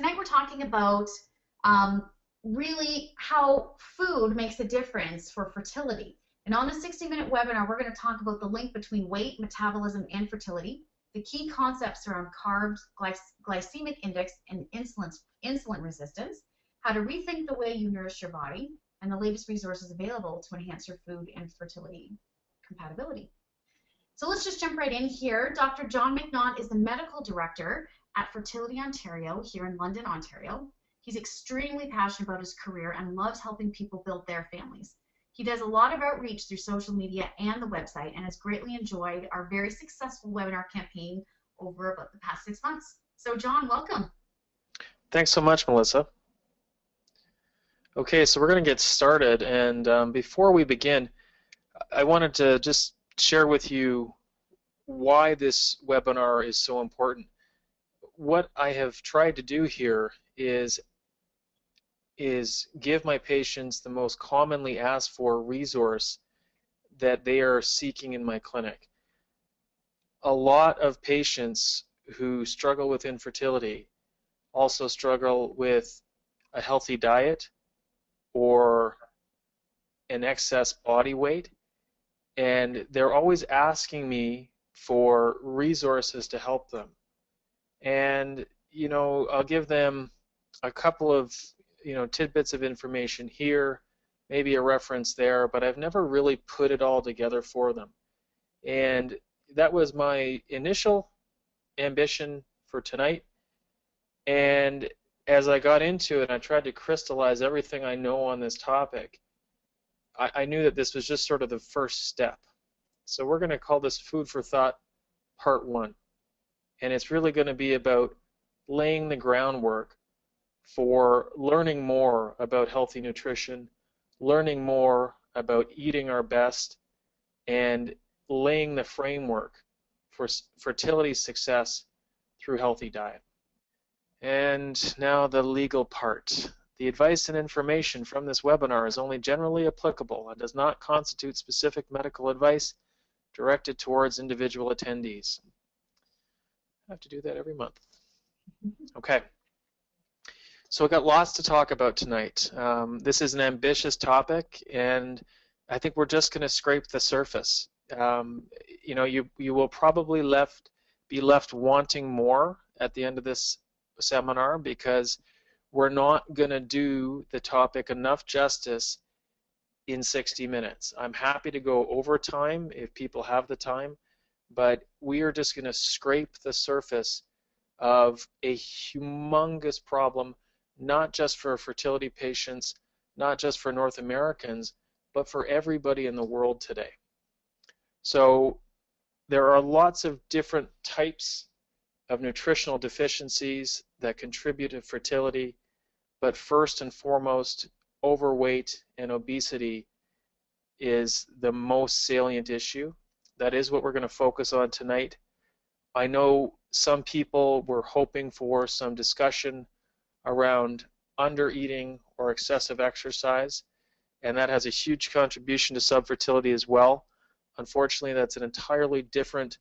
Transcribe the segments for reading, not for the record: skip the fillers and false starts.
Tonight we're talking about really how food makes a difference for fertility. And on the 60-minute webinar, we're going to talk about the link between weight, metabolism, and fertility, the key concepts around carbs, glycemic index, and insulin resistance, how to rethink the way you nourish your body, and the latest resources available to enhance your food and fertility compatibility. So let's just jump right in here. Dr. John Mcnaught is the medical director at Fertility Ontario here in London, Ontario. He's extremely passionate about his career and loves helping people build their families. He does a lot of outreach through social media and the website and has greatly enjoyed our very successful webinar campaign over about the past 6 months. So John, welcome. Thanks so much, Melissa. Okay, so we're going to get started, and before we begin, I wanted to just share with you why this webinar is so important. What I have tried to do here is give my patients the most commonly asked for resource that they are seeking in my clinic. A lot of patients who struggle with infertility also struggle with a healthy diet or an excess body weight, and they're always asking me for resources to help them. And you know, I'll give them a couple of tidbits of information here, maybe a reference there, but I've never really put it all together for them. And that was my initial ambition for tonight. And as I got into it, I tried to crystallize everything I know on this topic. I knew that this was just sort of the first step. So we're going to call this Food for Thought Part 1. And it's really going to be about laying the groundwork for learning more about healthy nutrition, learning more about eating our best, and laying the framework for fertility success through healthy diet. And now the legal part. The advice and information from this webinar is only generally applicable and does not constitute specific medical advice directed towards individual attendees. I have to do that every month. Okay. So we've got lots to talk about tonight. This is an ambitious topic, and I think we're just going to scrape the surface. You will probably be left wanting more at the end of this seminar, because we're not going to do the topic enough justice in 60 minutes. I'm happy to go over time if people have the time, but we are just going to scrape the surface of a humongous problem, not just for fertility patients, not just for North Americans, but for everybody in the world today. So there are lots of different types of nutritional deficiencies that contribute to fertility, but first and foremost, overweight and obesity is the most salient issue. That is what we're going to focus on tonight. I know some people were hoping for some discussion around under-eating or excessive exercise, and that has a huge contribution to subfertility as well. Unfortunately, that's an entirely different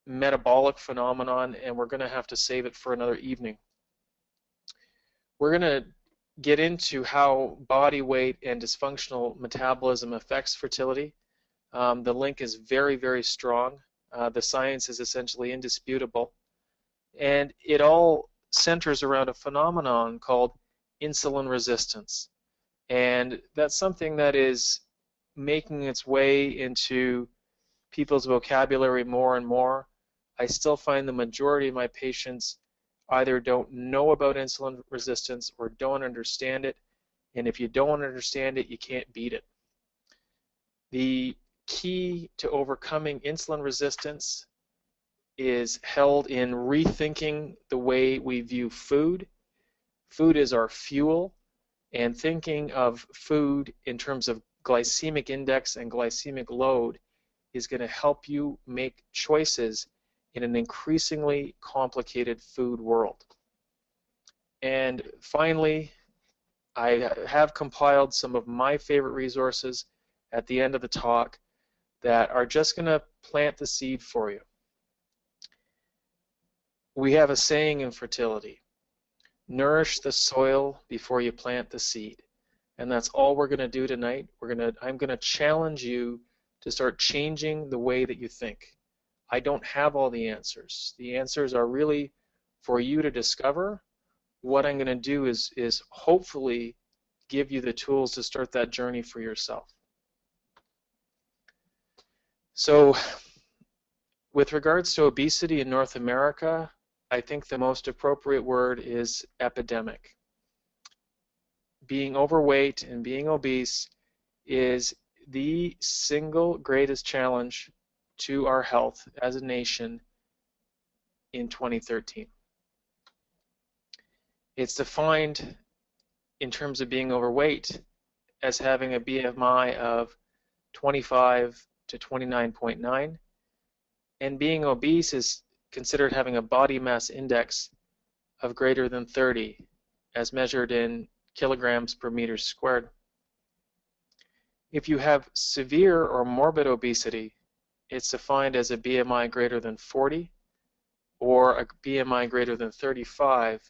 metabolic phenomenon, and we're going to have to save it for another evening. We're going to get into how body weight and dysfunctional metabolism affects fertility. The link is very, very strong. The science is essentially indisputable. And it all centers around a phenomenon called insulin resistance. And that's something that is making its way into people's vocabulary more and more. I still find the majority of my patients either don't know about insulin resistance or don't understand it. And if you don't understand it, you can't beat it. The key to overcoming insulin resistance is held in rethinking the way we view food. Food is our fuel, and thinking of food in terms of glycemic index and glycemic load is going to help you make choices in an increasingly complicated food world. And finally, I have compiled some of my favorite resources at the end of the talk that are just going to plant the seed for you. We have a saying in fertility: Nourish the soil before you plant the seed. And that's all we're going to do tonight. I'm going to challenge you to start changing the way that you think. I don't have all the answers. The answers are really for you to discover. What I'm going to do is hopefully give you the tools to start that journey for yourself. So with regards to obesity in North America, I think the most appropriate word is epidemic. Being overweight and being obese is the single greatest challenge to our health as a nation in 2013. It's defined in terms of being overweight as having a BMI of 25 to 29.9, and being obese is considered having a body mass index of greater than 30 as measured in kilograms per meter squared. If you have severe or morbid obesity, it's defined as a BMI greater than 40 or a BMI greater than 35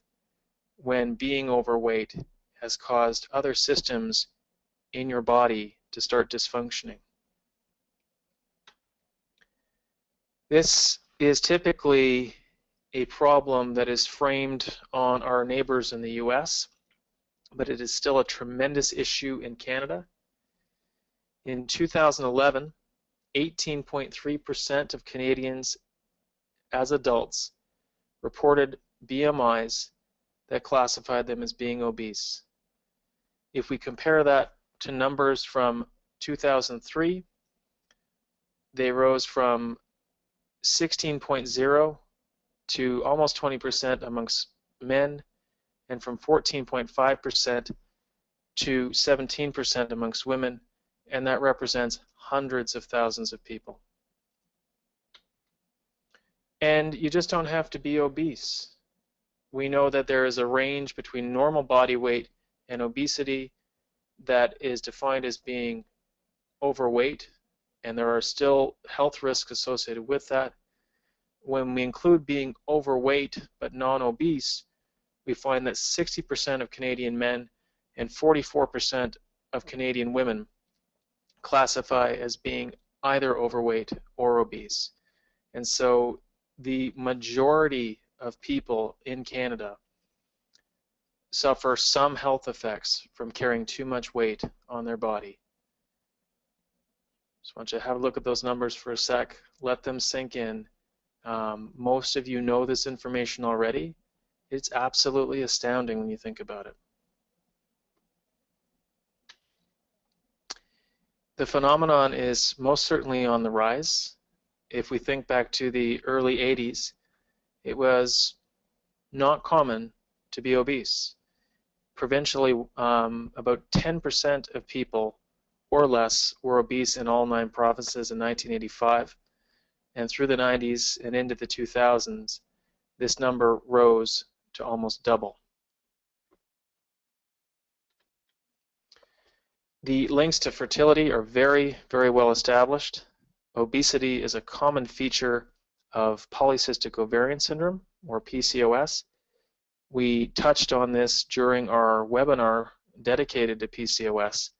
when being overweight has caused other systems in your body to start dysfunctioning. This is typically a problem that is framed on our neighbors in the US, but it is still a tremendous issue in Canada. In 2011, 18.3% of Canadians as adults reported BMIs that classified them as being obese. If we compare that to numbers from 2003, they rose from 16.0 to almost 20% amongst men, and from 14.5% to 17% amongst women, and that represents hundreds of thousands of people. And you just don't have to be obese. We know that there is a range between normal body weight and obesity that is defined as being overweight, and there are still health risks associated with that. When we include being overweight but non-obese, we find that 60% of Canadian men and 44% of Canadian women classify as being either overweight or obese. And so the majority of people in Canada suffer some health effects from carrying too much weight on their body. Just want you to have a look at those numbers for a sec, let them sink in. Most of you know this information already. It's absolutely astounding when you think about it. The phenomenon is most certainly on the rise. If we think back to the early 80s, it was not common to be obese. Provincially, about 10% of people or less were obese in all 9 provinces in 1985. And through the 90s and into the 2000s, this number rose to almost double. The links to fertility are very, very well established. Obesity is a common feature of polycystic ovarian syndrome, or PCOS. We touched on this during our webinar dedicated to PCOS,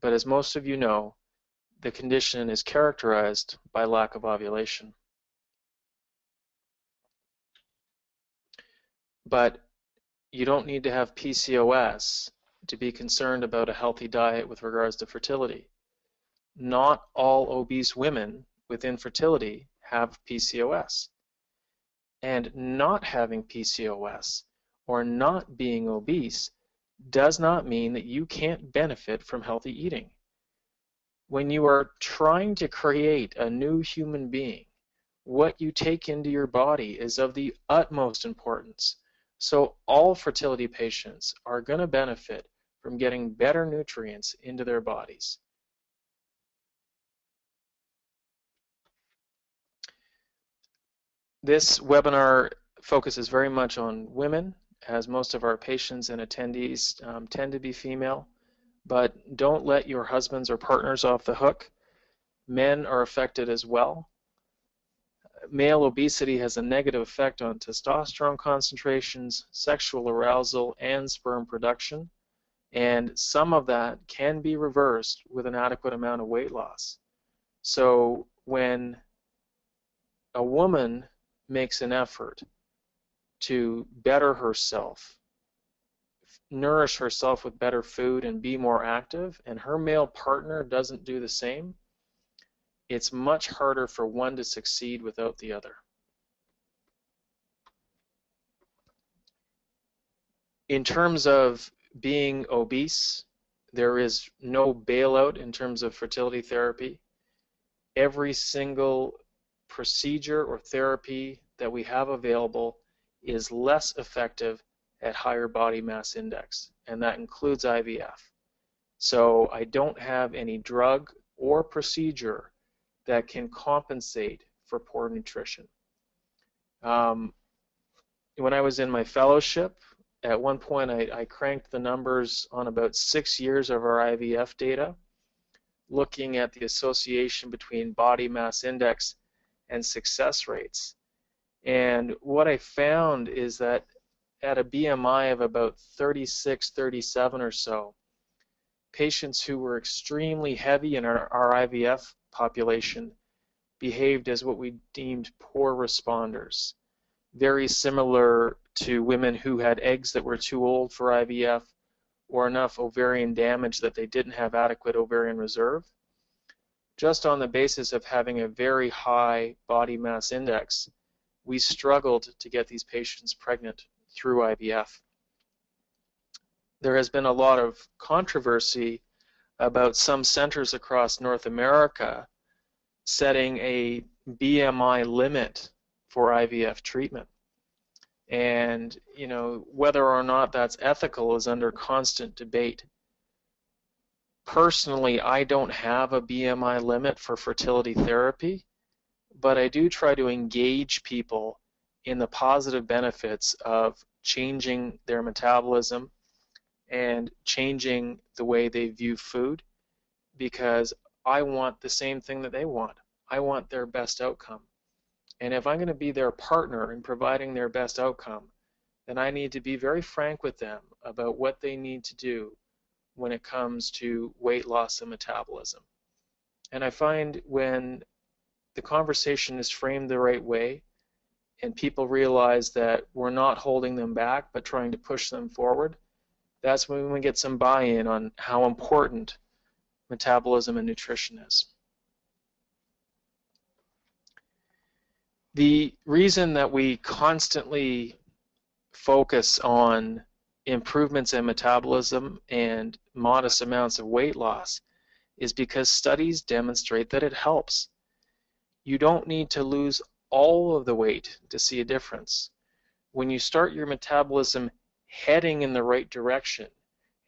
but as most of you know, the condition is characterized by lack of ovulation. But you don't need to have PCOS to be concerned about a healthy diet with regards to fertility. Not all obese women with infertility have PCOS. And not having PCOS or not being obese does not mean that you can't benefit from healthy eating. When you are trying to create a new human being, what you take into your body is of the utmost importance. So all fertility patients are going to benefit from getting better nutrients into their bodies. This webinar focuses very much on women, as most of our patients and attendees tend to be female. But don't let your husbands or partners off the hook. Men are affected as well. male obesity has a negative effect on testosterone concentrations, sexual arousal, and sperm production, and some of that can be reversed with an adequate amount of weight loss. So when a woman makes an effort to better herself, nourish herself with better food and be more active, and her male partner doesn't do the same, it's much harder for one to succeed without the other. In terms of being obese, there is no bailout in terms of fertility therapy. Every single procedure or therapy that we have available is less effective at higher body mass index, and that includes IVF. So I don't have any drug or procedure that can compensate for poor nutrition. When I was in my fellowship, at one point I cranked the numbers on about 6 years of our IVF data, looking at the association between body mass index and success rates. And what I found is that at a BMI of about 36, 37 or so, patients who were extremely heavy in our IVF population behaved as what we deemed poor responders, very similar to women who had eggs that were too old for IVF or enough ovarian damage that they didn't have adequate ovarian reserve. Just on the basis of having a very high body mass index, we struggled to get these patients pregnant through IVF. There has been a lot of controversy about some centers across North America setting a BMI limit for IVF treatment. And, you know, whether or not that's ethical is under constant debate. Personally, I don't have a BMI limit for fertility therapy, but I do try to engage people in the positive benefits of changing their metabolism and changing the way they view food, because I want the same thing that they want. I want their best outcome. And if I'm going to be their partner in providing their best outcome, then I need to be very frank with them about what they need to do when it comes to weight loss and metabolism. And I find when the conversation is framed the right way and people realize that we're not holding them back but trying to push them forward, that's when we get some buy-in on how important metabolism and nutrition is. The reason that we constantly focus on improvements in metabolism and modest amounts of weight loss is because studies demonstrate that it helps. You don't need to lose all of the weight to see a difference. When you start your metabolism heading in the right direction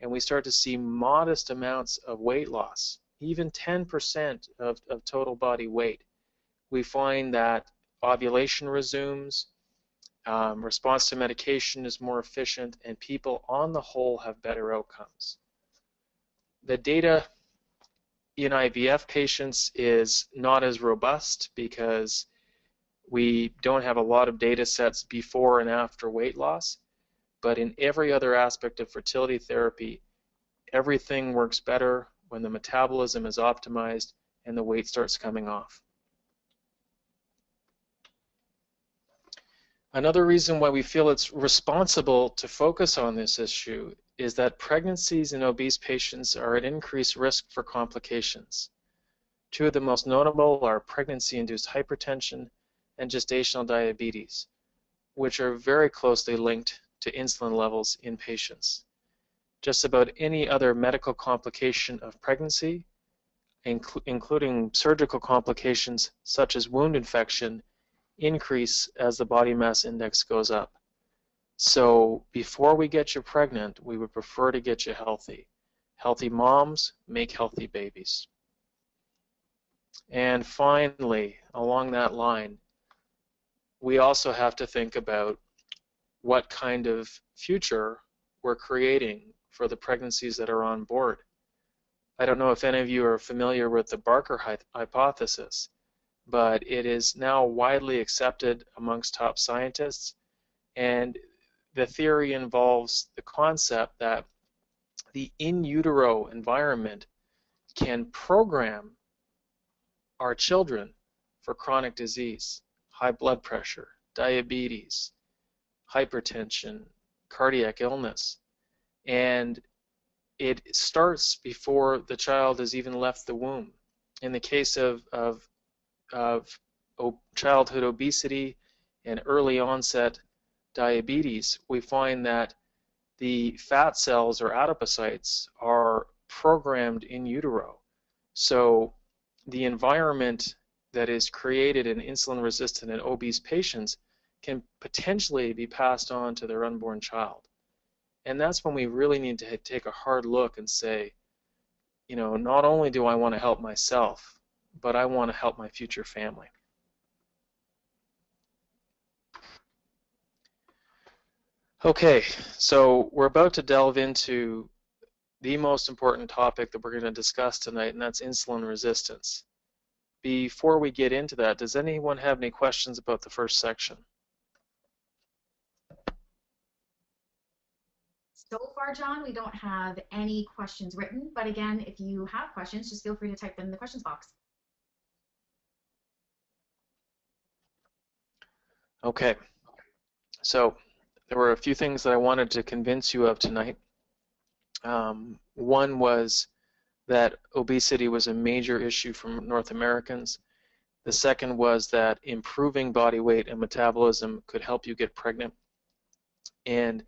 and we start to see modest amounts of weight loss, even 10% of total body weight, we find that ovulation resumes, response to medication is more efficient, and people on the whole have better outcomes. The data in IVF patients is not as robust because we don't have a lot of data sets before and after weight loss, but in every other aspect of fertility therapy, everything works better when the metabolism is optimized and the weight starts coming off. Another reason why we feel it's responsible to focus on this issue is that pregnancies in obese patients are at increased risk for complications. Two of the most notable are pregnancy-induced hypertension and gestational diabetes, which are very closely linked to insulin levels in patients. Just about any other medical complication of pregnancy, including surgical complications such as wound infection, increase as the body mass index goes up. So before we get you pregnant, we would prefer to get you healthy. Healthy moms make healthy babies. And finally, along that line, we also have to think about what kind of future we're creating for the pregnancies that are on board. I don't know if any of you are familiar with the Barker hypothesis, but it is now widely accepted amongst top scientists, and the theory involves the concept that the in utero environment can program our children for chronic disease, high blood pressure, diabetes, hypertension, cardiac illness, and it starts before the child has even left the womb. In the case of childhood obesity and early onset diabetes, we find that the fat cells or adipocytes are programmed in utero. So the environment that is created in insulin-resistant and obese patients can potentially be passed on to their unborn child. And that's when we really need to take a hard look and say, you know, not only do I want to help myself, but I want to help my future family. Okay, so we're about to delve into the most important topic that we're going to discuss tonight, and that's insulin resistance. Before we get into that, does anyone have any questions about the first section? So far, John, we don't have any questions written, but again, if you have questions, just feel free to type them in the questions box. Okay, so there were a few things that I wanted to convince you of tonight. One was that obesity was a major issue for North Americans. The second was that improving body weight and metabolism could help you get pregnant. And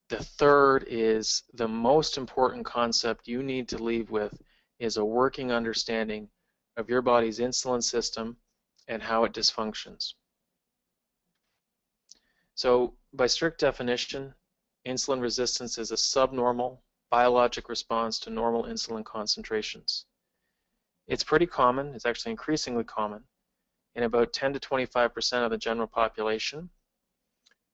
the third is the most important concept you need to leave with is a working understanding of your body's insulin system and how it dysfunctions. So by strict definition, insulin resistance is a subnormal biologic response to normal insulin concentrations. It's pretty common, it's actually increasingly common, in about 10 to 25% of the general population.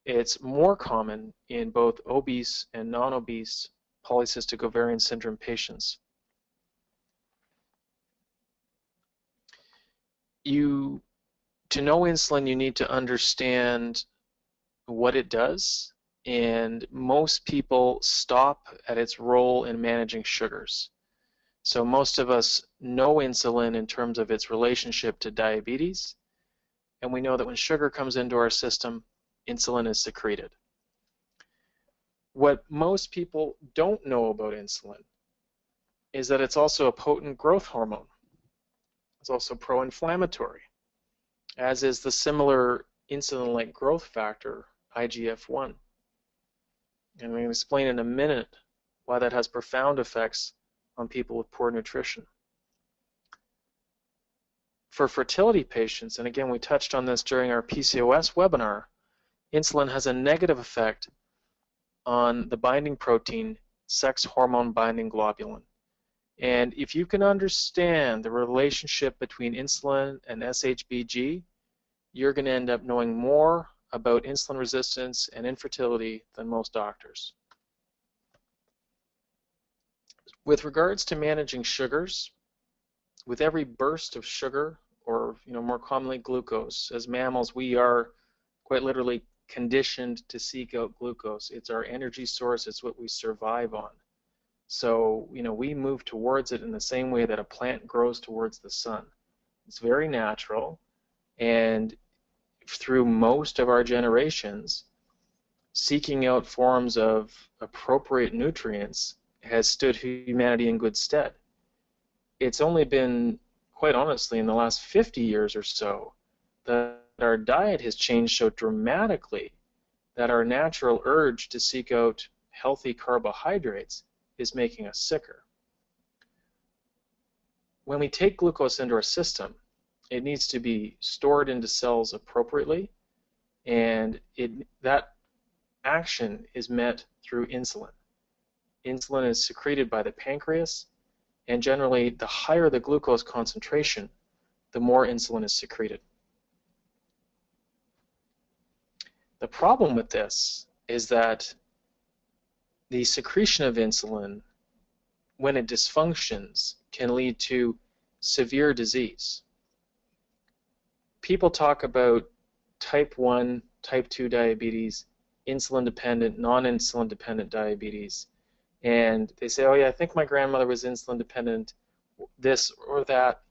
It's more common in both obese and non-obese polycystic ovarian syndrome patients. To know insulin, you need to understand what it does, and most people stop at its role in managing sugars. So most of us know insulin in terms of its relationship to diabetes, and we know that when sugar comes into our system, insulin is secreted. What most people don't know about insulin is that it's also a potent growth hormone. It's also pro-inflammatory, as is the similar insulin-like growth factor, IGF-1. And I'm going to explain in a minute why that has profound effects on people with poor nutrition. For fertility patients, and again we touched on this during our PCOS webinar, insulin has a negative effect on the binding protein, sex hormone binding globulin. And if you can understand the relationship between insulin and SHBG, you're going to end up knowing more about insulin resistance and infertility than most doctors. With regards to managing sugars, with every burst of sugar, or more commonly glucose, as mammals we are quite literally conditioned to seek out glucose. It's our energy source, it's what we survive on. So, we move towards it in the same way that a plant grows towards the sun. It's very natural, and through most of our generations, seeking out forms of appropriate nutrients has stood humanity in good stead. It's only been, quite honestly, in the last 50 years or so that our diet has changed so dramatically that our natural urge to seek out healthy carbohydrates is making us sicker. When we take glucose into our system, it needs to be stored into cells appropriately, and that action is met through insulin. Insulin is secreted by the pancreas, and generally the higher the glucose concentration, the more insulin is secreted. The problem with this is that the secretion of insulin, when it dysfunctions, can lead to severe disease. people talk about type 1, type 2 diabetes, insulin-dependent, non-insulin-dependent diabetes, and they say, oh yeah, I think my grandmother was insulin-dependent, this or that.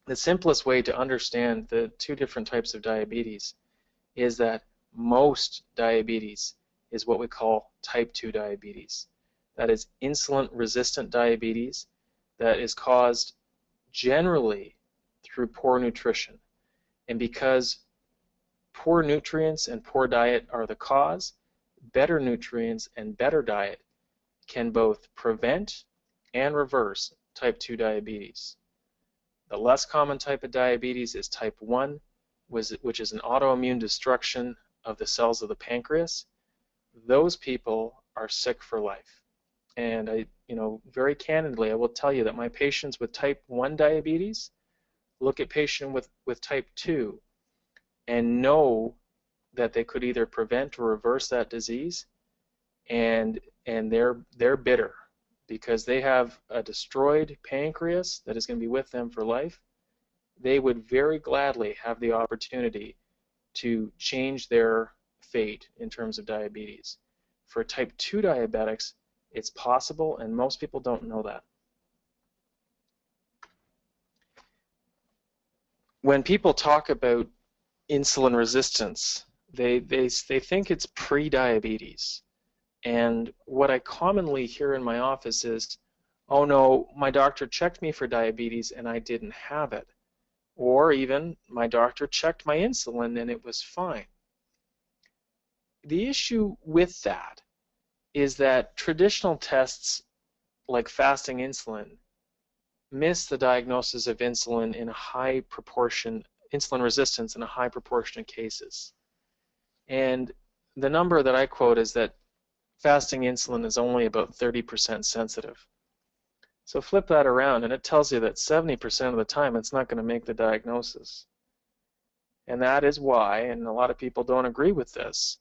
The simplest way to understand the two different types of diabetes is that most diabetes is what we call type 2 diabetes. That is insulin-resistant diabetes that is caused generally through poor nutrition. And because poor nutrients and poor diet are the cause, better nutrients and better diet can both prevent and reverse type 2 diabetes. The less common type of diabetes is type 1, which is an autoimmune destruction of the cells of the pancreas. Those people are sick for life. And very candidly, I will tell you that my patients with type 1 diabetes look at patients with type 2 and know that they could either prevent or reverse that disease, and they're bitter because they have a destroyed pancreas that is going to be with them for life. They would very gladly have the opportunity to change their fate in terms of diabetes. For type 2 diabetics, it's possible, and most people don't know that. When people talk about insulin resistance, they think it's pre-diabetes. And what I commonly hear in my office is, oh no, my doctor checked me for diabetes and I didn't have it. Or even, my doctor checked my insulin and it was fine. The issue with that is that traditional tests like fasting insulin miss the diagnosis of insulin in a high proportion, insulin resistance in a high proportion of cases. And the number that I quote is that fasting insulin is only about 30% sensitive. So flip that around and it tells you that 70% of the time it's not going to make the diagnosis. And that is why, and a lot of people don't agree with this,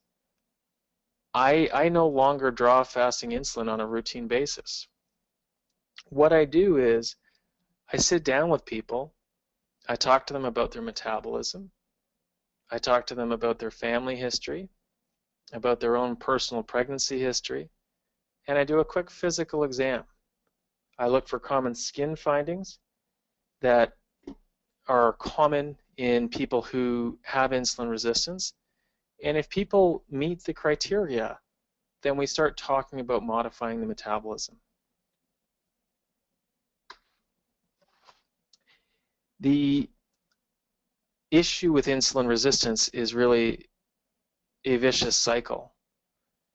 I no longer draw fasting insulin on a routine basis. What I do is I sit down with people, I talk to them about their metabolism, I talk to them about their family history, about their own personal pregnancy history, and I do a quick physical exam. I look for common skin findings that are common in people who have insulin resistance, and if people meet the criteria, then we start talking about modifying the metabolism. The issue with insulin resistance is really a vicious cycle.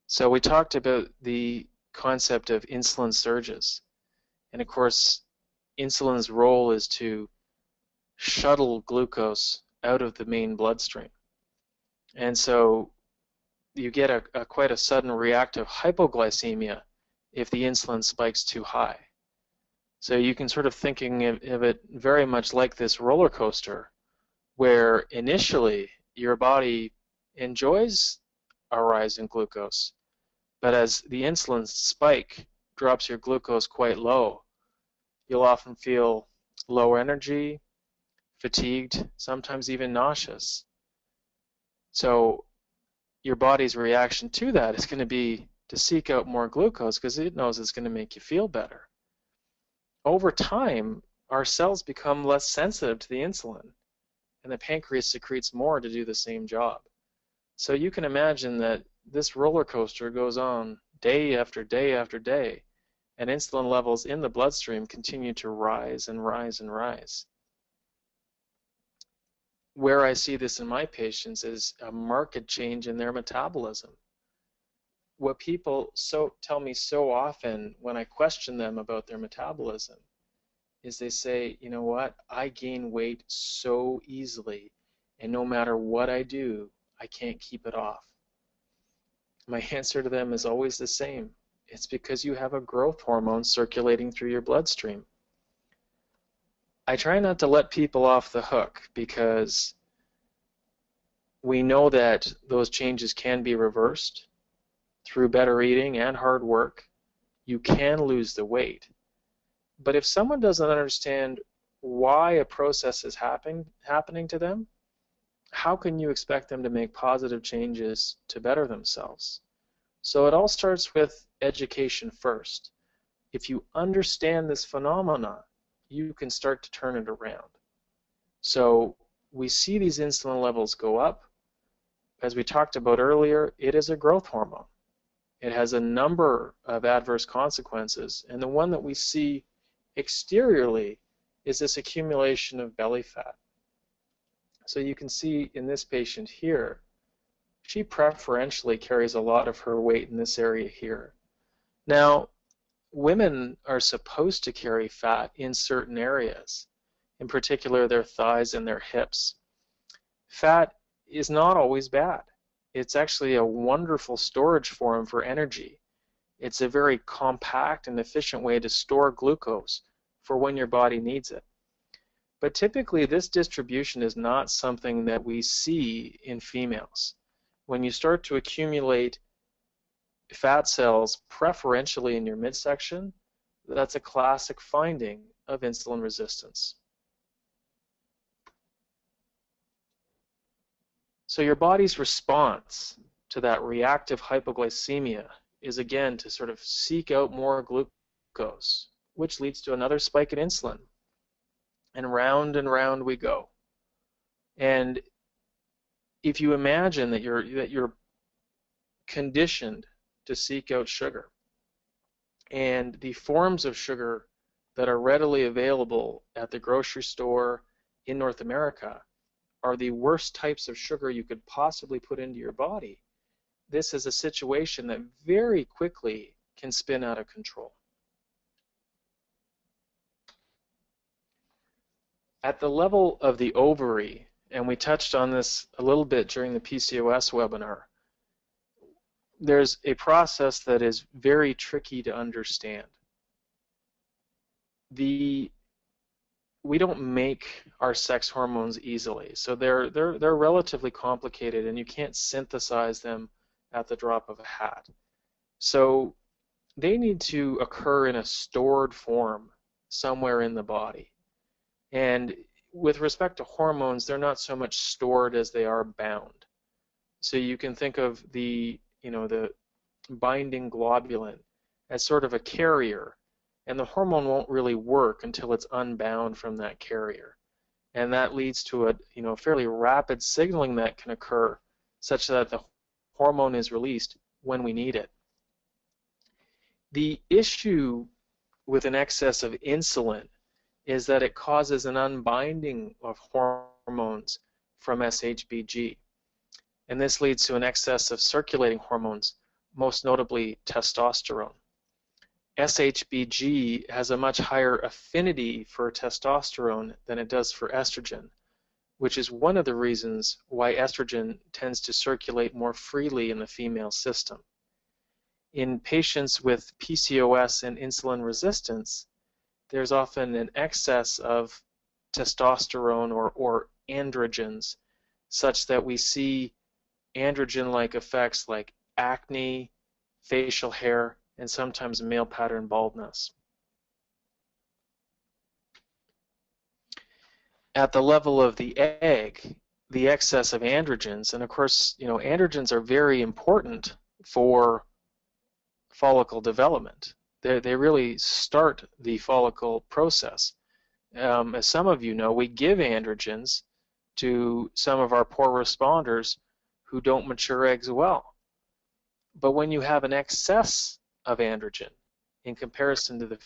So we talked about the concept of insulin surges. And of course, insulin's role is to shuttle glucose out of the main bloodstream. And so you get quite a sudden reactive hypoglycemia if the insulin spikes too high. So you can sort of thinking of it very much like this roller coaster, where initially your body enjoys a rise in glucose, but as the insulin spike drops your glucose quite low, you'll often feel low energy, fatigued, sometimes even nauseous. So your body's reaction to that is going to be to seek out more glucose because it knows it's going to make you feel better. Over time, our cells become less sensitive to the insulin, and the pancreas secretes more to do the same job. So you can imagine that this roller coaster goes on day after day after day, and insulin levels in the bloodstream continue to rise and rise and rise. Where I see this in my patients is a marked change in their metabolism. What people tell me so often when I question them about their metabolism is they say, you know what, I gain weight so easily, and no matter what I do, I can't keep it off. My answer to them is always the same. It's because you have a growth hormone circulating through your bloodstream. I try not to let people off the hook because we know that those changes can be reversed through better eating and hard work. You can lose the weight. But if someone doesn't understand why a process is happening to them, how can you expect them to make positive changes to better themselves? So it all starts with education first. If you understand this phenomena, you can start to turn it around. So we see these insulin levels go up. As we talked about earlier, it is a growth hormone. It has a number of adverse consequences, and the one that we see exteriorly is this accumulation of belly fat. So you can see in this patient here, she preferentially carries a lot of her weight in this area here. Now, women are supposed to carry fat in certain areas, in particular their thighs and their hips. Fat is not always bad. It's actually a wonderful storage form for energy. It's a very compact and efficient way to store glucose for when your body needs it. But typically this distribution is not something that we see in females. When you start to accumulate fat cells preferentially in your midsection, that's a classic finding of insulin resistance. So your body's response to that reactive hypoglycemia is again to sort of seek out more glucose, which leads to another spike in insulin. And round we go. And if you imagine that you're conditioned to seek out sugar, and the forms of sugar that are readily available at the grocery store in North America are the worst types of sugar you could possibly put into your body, this is a situation that very quickly can spin out of control. At the level of the ovary, and we touched on this a little bit during the PCOS webinar, there's a process that is very tricky to understand. We don't make our sex hormones easily, so they're relatively complicated, and you can't synthesize them at the drop of a hat. So they need to occur in a stored form somewhere in the body. And with respect to hormones, they're not so much stored as they are bound. So you can think of the binding globulin as sort of a carrier, and the hormone won't really work until it's unbound from that carrier. And that leads to a fairly rapid signaling that can occur such that the hormone is released when we need it. The issue with an excess of insulin is that it causes an unbinding of hormones from SHBG. And this leads to an excess of circulating hormones, most notably testosterone. SHBG has a much higher affinity for testosterone than it does for estrogen, which is one of the reasons why estrogen tends to circulate more freely in the female system. In patients with PCOS and insulin resistance, there's often an excess of testosterone or androgens, such that we see androgen-like effects like acne, facial hair, and sometimes male pattern baldness. At the level of the egg, the excess of androgens, and of course, androgens are very important for follicle development. They really start the follicle process. As some of you know, we give androgens to some of our poor responders who don't mature eggs well. But when you have an excess of androgen in comparison to the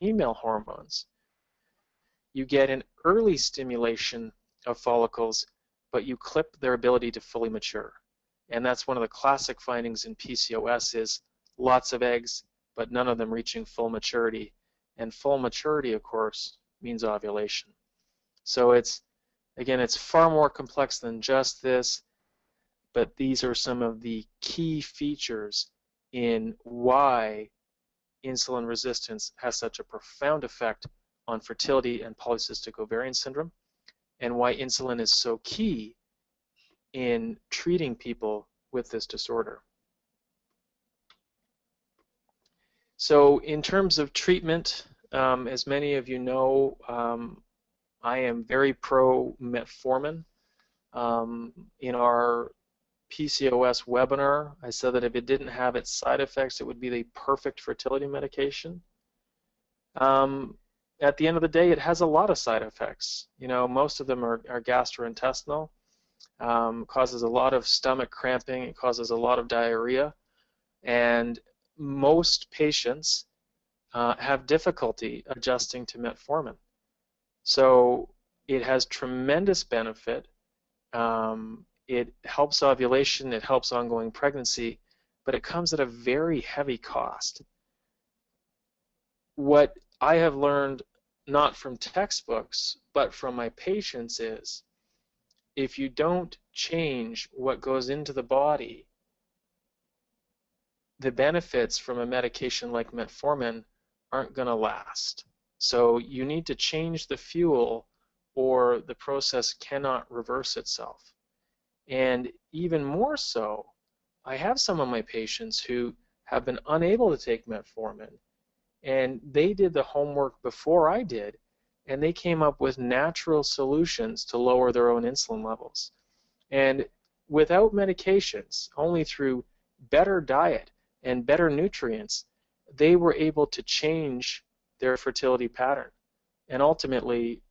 female hormones, you get an early stimulation of follicles, but you clip their ability to fully mature. And that's one of the classic findings in PCOS is lots of eggs, but none of them reaching full maturity. And full maturity, of course, means ovulation. So it's far more complex than just this, but these are some of the key features in why insulin resistance has such a profound effect on fertility and polycystic ovarian syndrome, and why insulin is so key in treating people with this disorder. So in terms of treatment, as many of you know, I am very pro metformin. In our PCOS webinar, I said that if it didn't have its side effects, it would be the perfect fertility medication. At the end of the day, it has a lot of side effects. Most of them are gastrointestinal, causes a lot of stomach cramping, it causes a lot of diarrhea, and most patients have difficulty adjusting to metformin. So it has tremendous benefit. It helps ovulation, it helps ongoing pregnancy, but it comes at a very heavy cost. What I have learned, not from textbooks, but from my patients, is if you don't change what goes into the body, the benefits from a medication like metformin aren't going to last. So you need to change the fuel, or the process cannot reverse itself. And even more so, I have some of my patients who have been unable to take metformin, and they did the homework before I did, and they came up with natural solutions to lower their own insulin levels. And without medications, only through better diet and better nutrients, they were able to change their fertility pattern. And ultimately,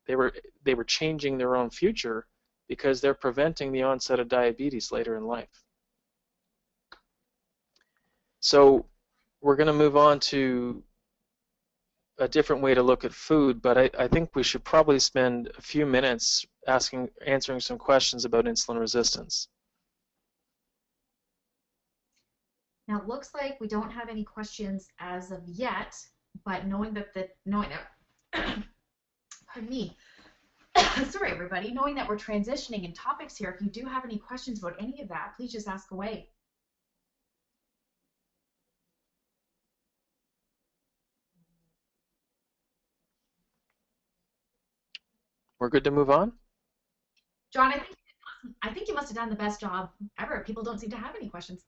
they were changing their own future because they're preventing the onset of diabetes later in life. So we're going to move on to a different way to look at food, but I think we should probably spend a few minutes answering some questions about insulin resistance. Now it looks like we don't have any questions as of yet, but knowing that pardon me, sorry everybody, knowing that we're transitioning in topics here, if you do have any questions about any of that, please just ask away. We're good to move on? John, I think you must have done the best job ever. People don't seem to have any questions.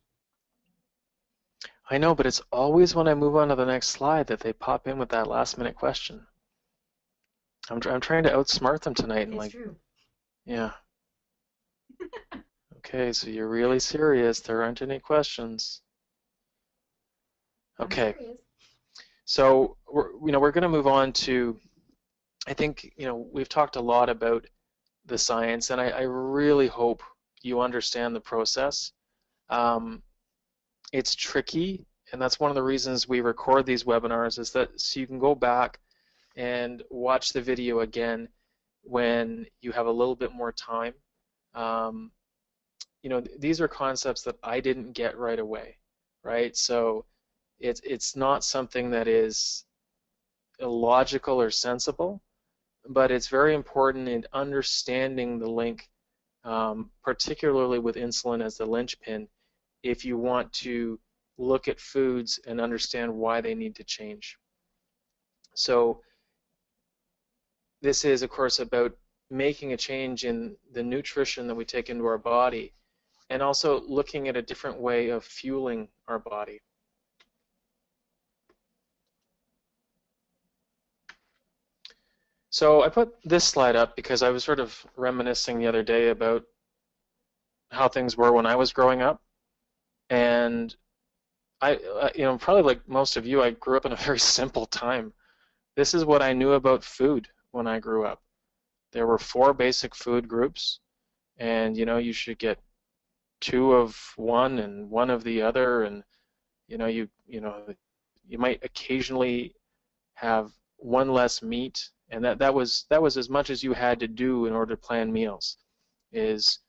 I know, but it's always when I move on to the next slide that they pop in with that last minute question. I'm trying to outsmart them tonight. It's true. Yeah. Okay, so you're really serious. There aren't any questions. Okay. So we're going to move on to, I think, we've talked a lot about the science, and I really hope you understand the process. It's tricky, and that's one of the reasons we record these webinars, is that so you can go back and watch the video again when you have a little bit more time. These are concepts that I didn't get right away, right? So it's not something that is illogical or sensible, but it's very important in understanding the link, particularly with insulin as the linchpin, if you want to look at foods and understand why they need to change. So this is, of course, about making a change in the nutrition that we take into our body, and also looking at a different way of fueling our body. So I put this slide up because I was sort of reminiscing the other day about how things were when I was growing up, and probably like most of you, I grew up in a very simple time. This is what I knew about food when I grew up. There were 4 basic food groups, and you should get 2 of one and 1 of the other, and you might occasionally have 1 less meat, and that was as much as you had to do in order to plan meals. Is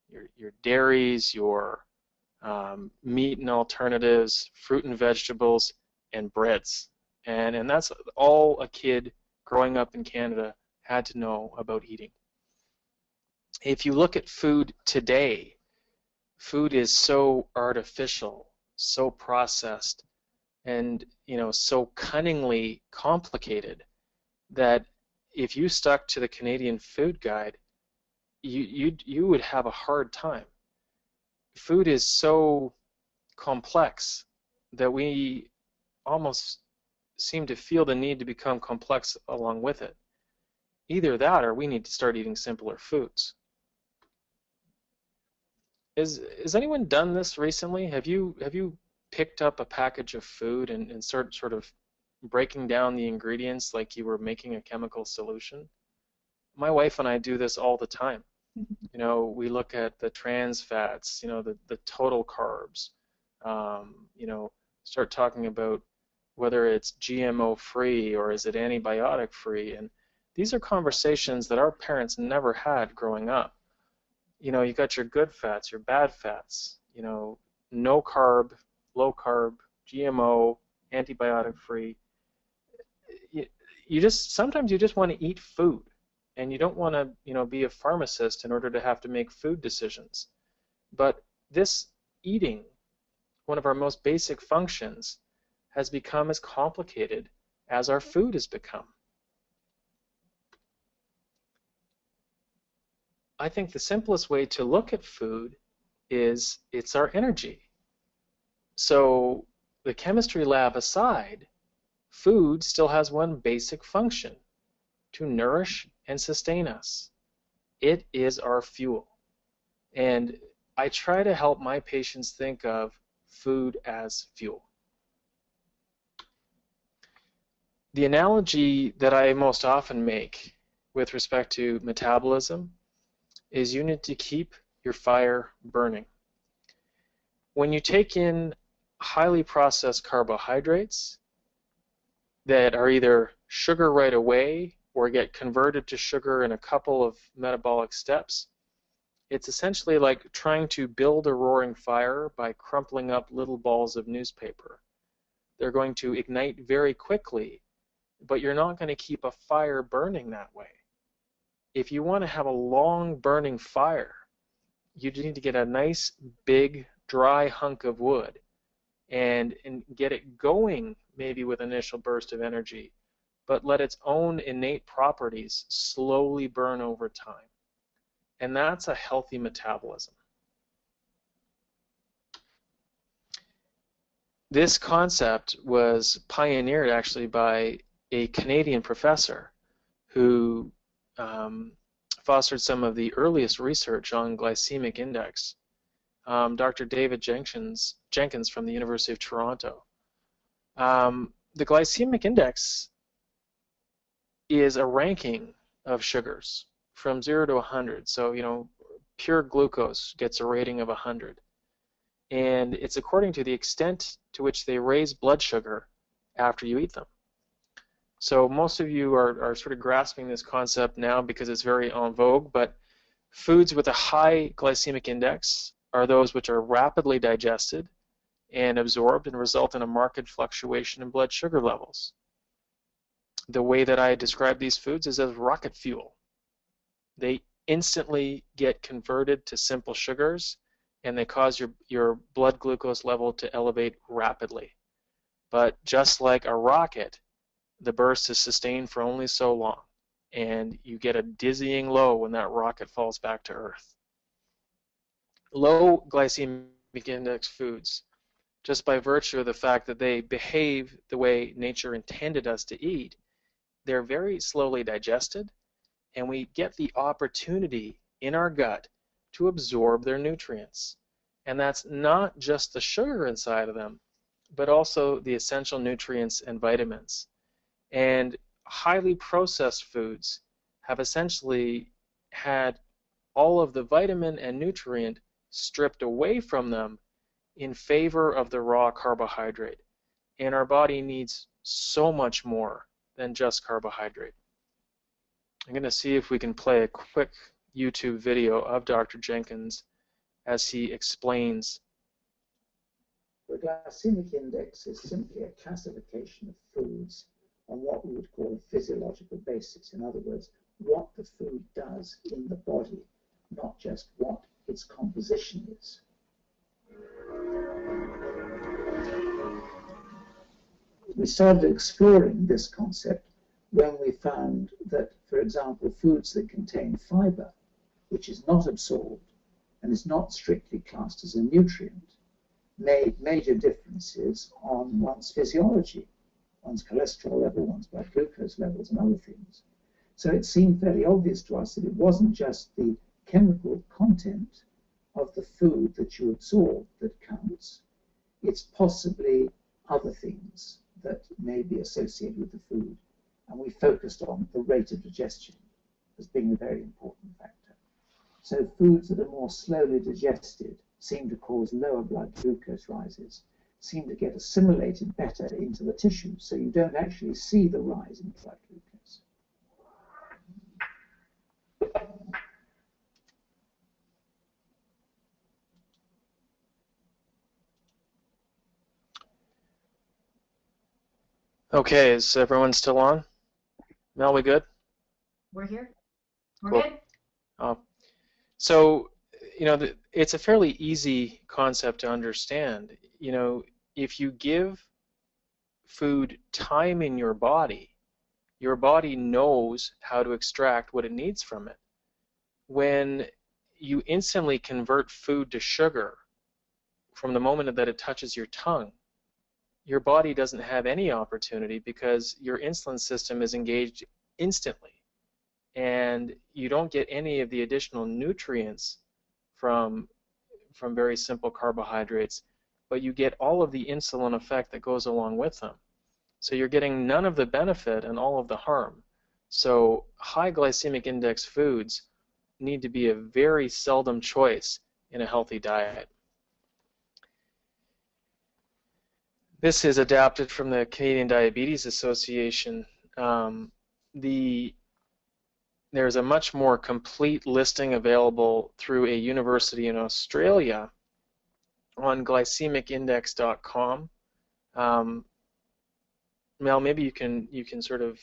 your dairies, your meat and alternatives, fruit and vegetables, and breads, and that's all a kid growing up in Canada had to know about eating. If you look at food today, food is so artificial, so processed, and so cunningly complicated that if you stuck to the Canadian Food Guide, you would have a hard time. Food is so complex that we almost seem to feel the need to become complex along with it. Either that, or we need to start eating simpler foods. Has anyone done this recently? Have you picked up a package of food and sort of breaking down the ingredients like you were making a chemical solution? My wife and I do this all the time. You know, we look at the trans fats, you know, the total carbs, you know, start talking about whether it's GMO free or is it antibiotic free. And these are conversations that our parents never had growing up. You know, you got your good fats, your bad fats, you know, no carb, low carb, GMO, antibiotic free. You just sometimes you just want to eat food, and you don't want to, you know, be a pharmacist in order to have to make food decisions. But this eating, one of our most basic functions, has become as complicated as our food has become. I think the simplest way to look at food is it's our energy. So the chemistry lab aside, food still has one basic function: to nourish and sustain us. It is our fuel. And I try to help my patients think of food as fuel. The analogy that I most often make with respect to metabolism is you need to keep your fire burning. When you take in highly processed carbohydrates that are either sugar right away or get converted to sugar in a couple of metabolic steps, it's essentially like trying to build a roaring fire by crumpling up little balls of newspaper. They're going to ignite very quickly, but you're not going to keep a fire burning that way. If you want to have a long burning fire, you need to get a nice big dry hunk of wood and get it going, maybe with an initial burst of energy, but let its own innate properties slowly burn over time. And that's a healthy metabolism. This concept was pioneered actually by a Canadian professor who fostered some of the earliest research on glycemic index, Dr. David Jenkins from the University of Toronto. The glycemic index is a ranking of sugars from 0 to 100. So, you know, pure glucose gets a rating of 100. And it's according to the extent to which they raise blood sugar after you eat them. So most of you are sort of grasping this concept now because it's very en vogue, but foods with a high glycemic index are those which are rapidly digested and absorbed and result in a marked fluctuation in blood sugar levels. The way that I describe these foods is as rocket fuel. They instantly get converted to simple sugars, and they cause your blood glucose level to elevate rapidly. But just like a rocket, the burst is sustained for only so long, and you get a dizzying low when that rocket falls back to Earth. Low glycemic index foods, just by virtue of the fact that they behave the way nature intended us to eat, they're very slowly digested, and we get the opportunity in our gut to absorb their nutrients. And that's not just the sugar inside of them, but also the essential nutrients and vitamins. And highly processed foods have essentially had all of the vitamin and nutrient stripped away from them in favor of the raw carbohydrate. And our body needs so much more than just carbohydrate. I'm going to see if we can play a quick YouTube video of Dr. Jenkins as he explains. The glycemic index is simply a classification of foods on what we would call a physiological basis. In other words, what the food does in the body, not just what its composition is. We started exploring this concept when we found that, for example, foods that contain fiber, which is not absorbed and is not strictly classed as a nutrient, made major differences on one's physiology, one's cholesterol level, one's blood glucose levels, and other things. So it seemed fairly obvious to us that it wasn't just the chemical content of the food that you absorb that counts. It's possibly other things that may be associated with the food. And we focused on the rate of digestion as being a very important factor. So foods that are more slowly digested seem to cause lower blood glucose rises, seem to get assimilated better into the tissue, so you don't actually see the rise in blood glucose. Okay, is everyone still on? Mel, we good? We're here. We're Cool. good. So, it's a fairly easy concept to understand. If you give food time in your body knows how to extract what it needs from it. When you instantly convert food to sugar from the moment that it touches your tongue, your body doesn't have any opportunity because your insulin system is engaged instantly, and you don't get any of the additional nutrients from very simple carbohydrates, but you get all of the insulin effect that goes along with them. So you're getting none of the benefit and all of the harm. So high glycemic index foods need to be a very seldom choice in a healthy diet. This is adapted from the Canadian Diabetes Association. There's a much more complete listing available through a university in Australia on glycemicindex.com. Mel, maybe you can sort of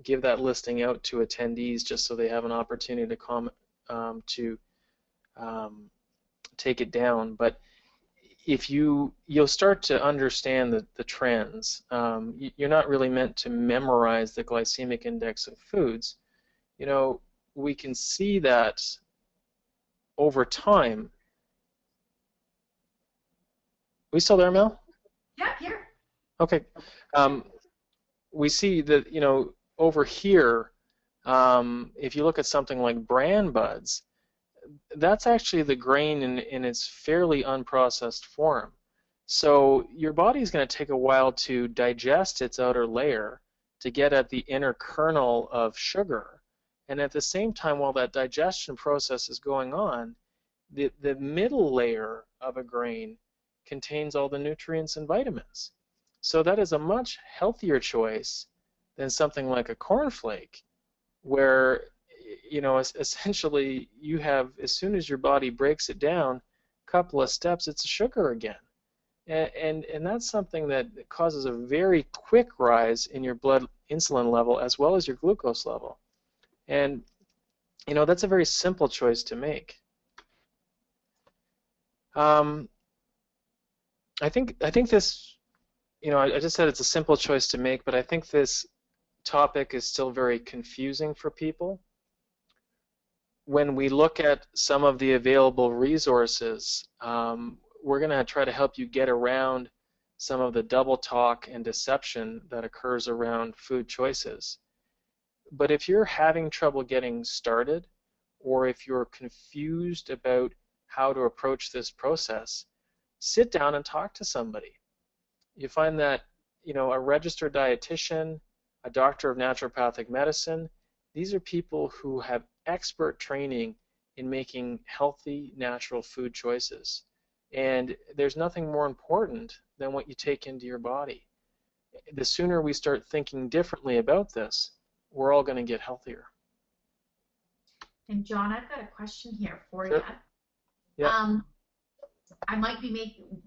give that listing out to attendees just so they have an opportunity to take it down. But if you'll start to understand the trends. You're not really meant to memorize the glycemic index of foods. We can see that over time. We still there, Mel? Yeah, here. Okay. We see that, over here, if you look at something like bran buds, that's actually the grain in its fairly unprocessed form. So your body is going to take a while to digest its outer layer to get at the inner kernel of sugar. And at the same time, while that digestion process is going on, the middle layer of a grain contains all the nutrients and vitamins. So that is a much healthier choice than something like a cornflake, where essentially you have, as soon as your body breaks it down, a couple of steps, it's sugar again. And that's something that causes a very quick rise in your blood insulin level as well as your glucose level. And that's a very simple choice to make. I think this, I just said it's a simple choice to make, but I think this topic is still very confusing for people. When we look at some of the available resources, we're going to try to help you get around some of the double talk and deception that occurs around food choices. But if you're having trouble getting started, or if you're confused about how to approach this process, sit down and talk to somebody. You find that, a registered dietitian, a doctor of naturopathic medicine, these are people who have expert training in making healthy, natural food choices. And there's nothing more important than what you take into your body. The sooner we start thinking differently about this, we're all going to get healthier. And John, I've got a question here for Sure. you. Yeah.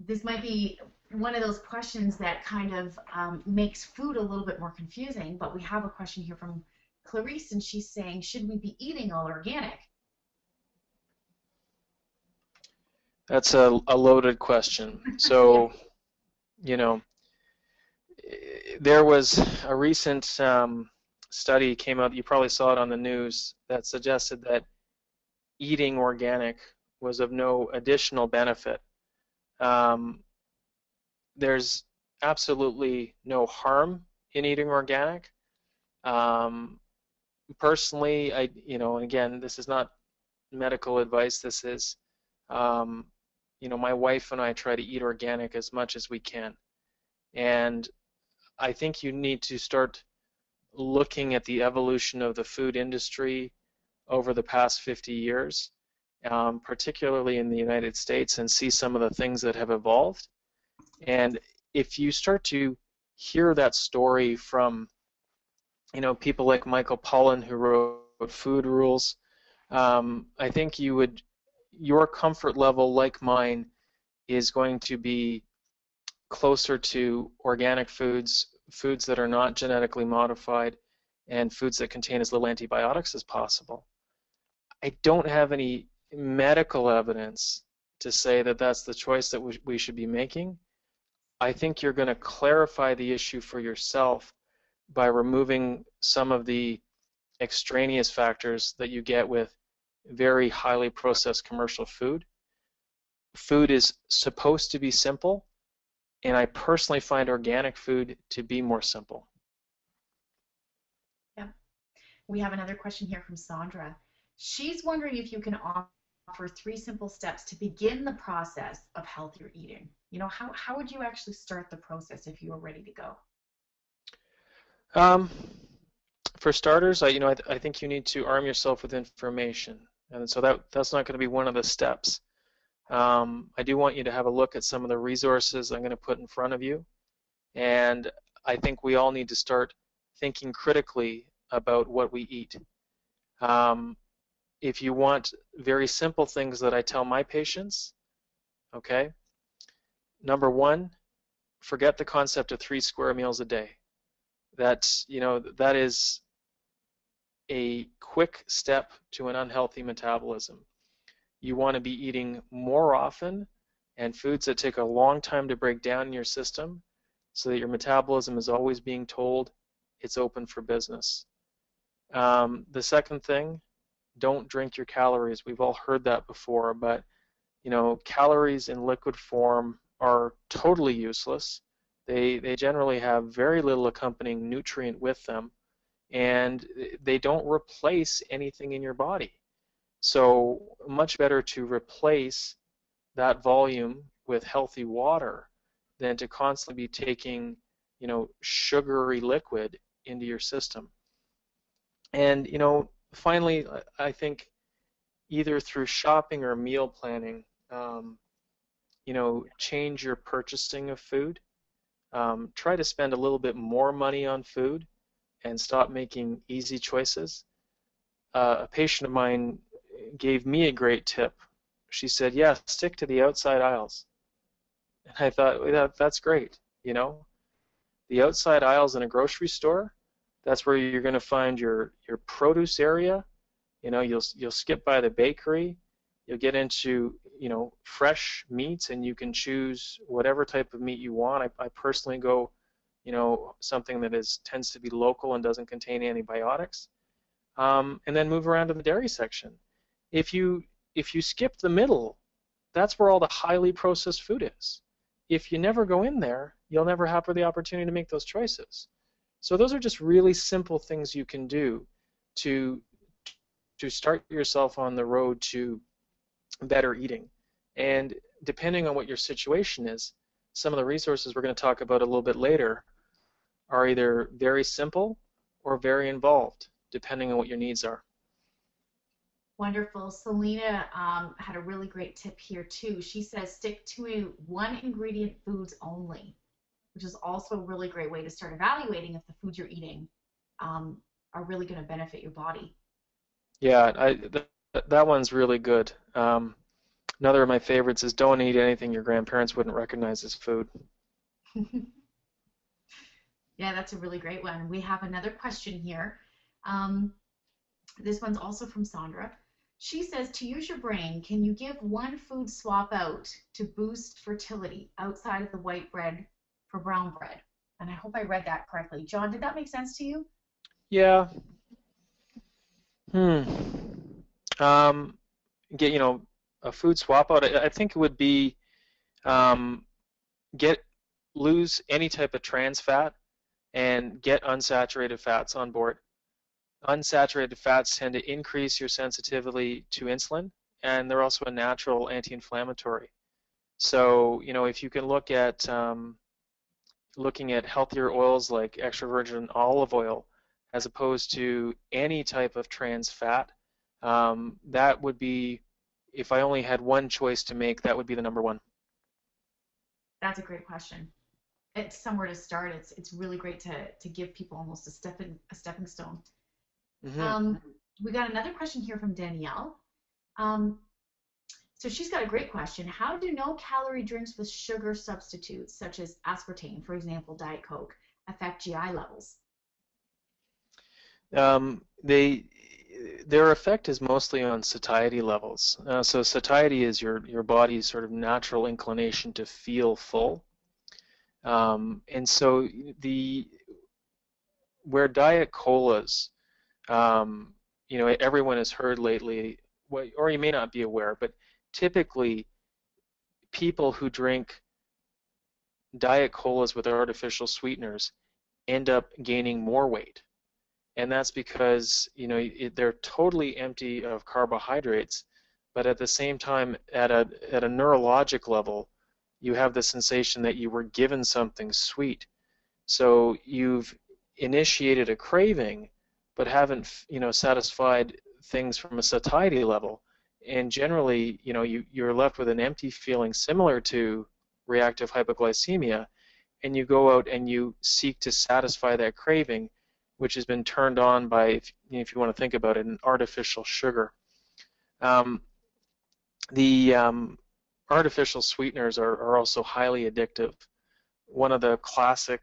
This might be one of those questions that kind of makes food a little bit more confusing, but we have a question here from Clarice, and she's saying, should we be eating all organic? That's a loaded question. So, there was a recent study came out, you probably saw it on the news, that suggested that eating organic was of no additional benefit. There's absolutely no harm in eating organic. Personally, and again, this is not medical advice, this is You know, my wife and I try to eat organic as much as we can. And I think you need to start looking at the evolution of the food industry over the past 50 years, particularly in the United States, and see some of the things that have evolved. And if you start to hear that story from, you know, people like Michael Pollan, who wrote Food Rules, I think your comfort level, like mine, is going to be closer to organic foods, foods that are not genetically modified, and foods that contain as little antibiotics as possible. I don't have any medical evidence to say that that's the choice that we should be making. I think you're going to clarify the issue for yourself by removing some of the extraneous factors that you get with very highly processed commercial food. Food is supposed to be simple, and I personally find organic food to be more simple. Yeah. We have another question here from Sandra. She's wondering if you can offer 3 simple steps to begin the process of healthier eating. You know, how would you actually start the process if you were ready to go? For starters, I think you need to arm yourself with information, and so that's not going to be one of the steps. I do want you to have a look at some of the resources I'm going to put in front of you, and I think we all need to start thinking critically about what we eat. If you want very simple things that I tell my patients, okay, number 1, forget the concept of 3 square meals a day. That is a quick step to an unhealthy metabolism. You want to be eating more often and foods that take a long time to break down in your system so that your metabolism is always being told it's open for business. The second thing, don't drink your calories. We've all heard that before, but calories in liquid form are totally useless. They generally have very little accompanying nutrient with them, and they don't replace anything in your body. So much better to replace that volume with healthy water than to constantly be taking, sugary liquid into your system. And, finally, I think either through shopping or meal planning, change your purchasing of food. Try to spend a little bit more money on food and stop making easy choices. A patient of mine gave me a great tip. She said, yeah, stick to the outside aisles. And I thought, that's great. The outside aisles in a grocery store, that's where you're going to find your produce area. You'll skip by the bakery. You'll get into, fresh meats, and you can choose whatever type of meat you want. I personally go, something that tends to be local and doesn't contain antibiotics. And then move around to the dairy section. If you skip the middle, that's where all the highly processed food is. If you never go in there, you'll never have the opportunity to make those choices. So those are just really simple things you can do to start yourself on the road to better eating. And depending on what your situation is, some of the resources we're going to talk about a little bit later are either very simple or very involved, depending on what your needs are. Wonderful. Selena had a really great tip here too. She says stick to 1 ingredient foods only, which is also a really great way to start evaluating if the foods you're eating are really going to benefit your body. Yeah, that one's really good. Another of my favorites is don't eat anything your grandparents wouldn't recognize as food. Yeah, that's a really great one. We have another question here. This one's also from Sandra. She says, to use your brain, can you give 1 food swap out to boost fertility outside of the white bread for brown bread? And I hope I read that correctly. John, did that make sense to you? Yeah. Get, a food swap out. I think it would be lose any type of trans fat and get unsaturated fats on board. Unsaturated fats tend to increase your sensitivity to insulin and they're also a natural anti-inflammatory. So, you know, if you can look at looking at healthier oils like extra virgin olive oil as opposed to any type of trans fat, that would be, if I only had one choice to make, that would be the number one. That's a great question. It's somewhere to start. It's really great to give people almost a stepping stone. Mm-hmm. We got another question here from Danielle. So she's got a great question. How do no-calorie drinks with sugar substitutes, such as aspartame, for example, Diet Coke, affect GI levels? Their effect is mostly on satiety levels. So satiety is your body's sort of natural inclination to feel full. And so where diet colas, you know, everyone has heard lately, or you may not be aware, but typically people who drink diet colas with artificial sweeteners end up gaining more weight. And that's because, you know, they're totally empty of carbohydrates, but at the same time, at a neurologic level, you have the sensation that you were given something sweet. So you've initiated a craving, but haven't, you know, satisfied things from a satiety level. And generally, you know, you're left with an empty feeling similar to reactive hypoglycemia, and you go out and you seek to satisfy that craving, which has been turned on by, if you want to think about it, an artificial sugar. The artificial sweeteners are also highly addictive. One of the classic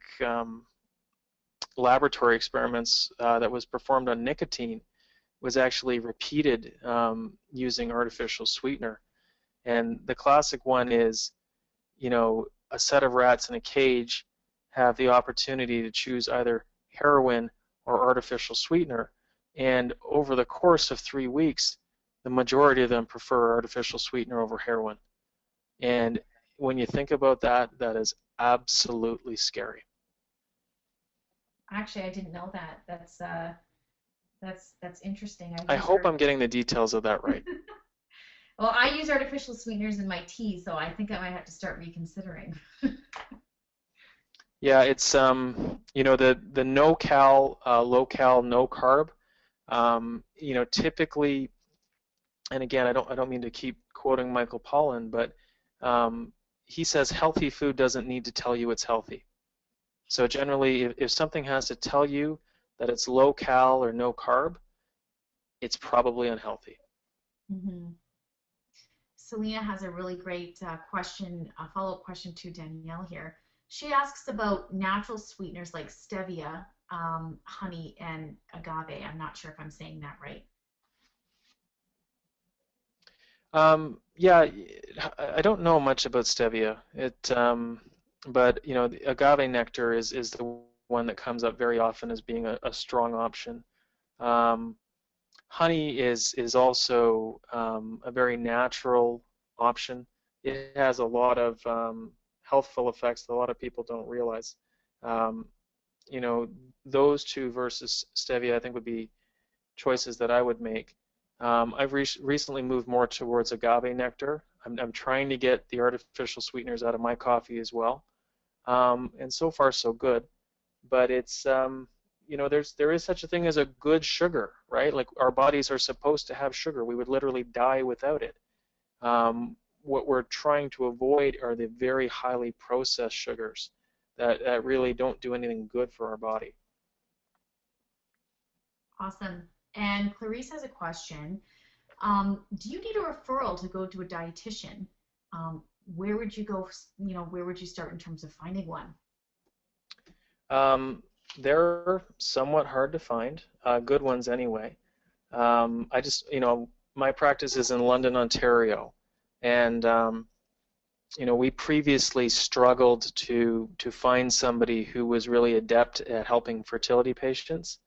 laboratory experiments that was performed on nicotine was actually repeated using artificial sweetener. And the classic one is, you know, a set of rats in a cage have the opportunity to choose either heroin or artificial sweetener, and over the course of 3 weeks, the majority of them prefer artificial sweetener over heroin. And when you think about that, that is absolutely scary. Actually, I didn't know that. That's interesting. I hope I'm getting the details of that right. Well, I use artificial sweeteners in my tea, so I think I might have to start reconsidering. Yeah, it's you know, the no cal, low cal, no carb. You know, typically, and again, I don't mean to keep quoting Michael Pollan, but he says healthy food doesn't need to tell you it's healthy. So generally, if something has to tell you that it's low cal or no carb, it's probably unhealthy. Mm-hmm. Selena has a really great question, a follow-up question to Danielle here. She asks about natural sweeteners like stevia, honey, and agave. I'm not sure if I'm saying that right. Yeah, I don't know much about stevia. But you know, the agave nectar is the one that comes up very often as being a strong option. Honey is also a very natural option. It has a lot of healthful effects that a lot of people don't realize. You know, those two versus stevia, I think, would be choices that I would make. I've recently moved more towards agave nectar. I'm trying to get the artificial sweeteners out of my coffee as well, and so far so good. But it's you know, there is such a thing as a good sugar, right? Like our bodies are supposed to have sugar. We would literally die without it. What we're trying to avoid are the very highly processed sugars that really don't do anything good for our body. Awesome. And Clarice has a question. Do you need a referral to go to a dietitian? Where would you go, you know, where would you start in terms of finding one? They're somewhat hard to find, good ones anyway. I just, you know, my practice is in London, Ontario, and you know, we previously struggled to find somebody who was really adept at helping fertility patients.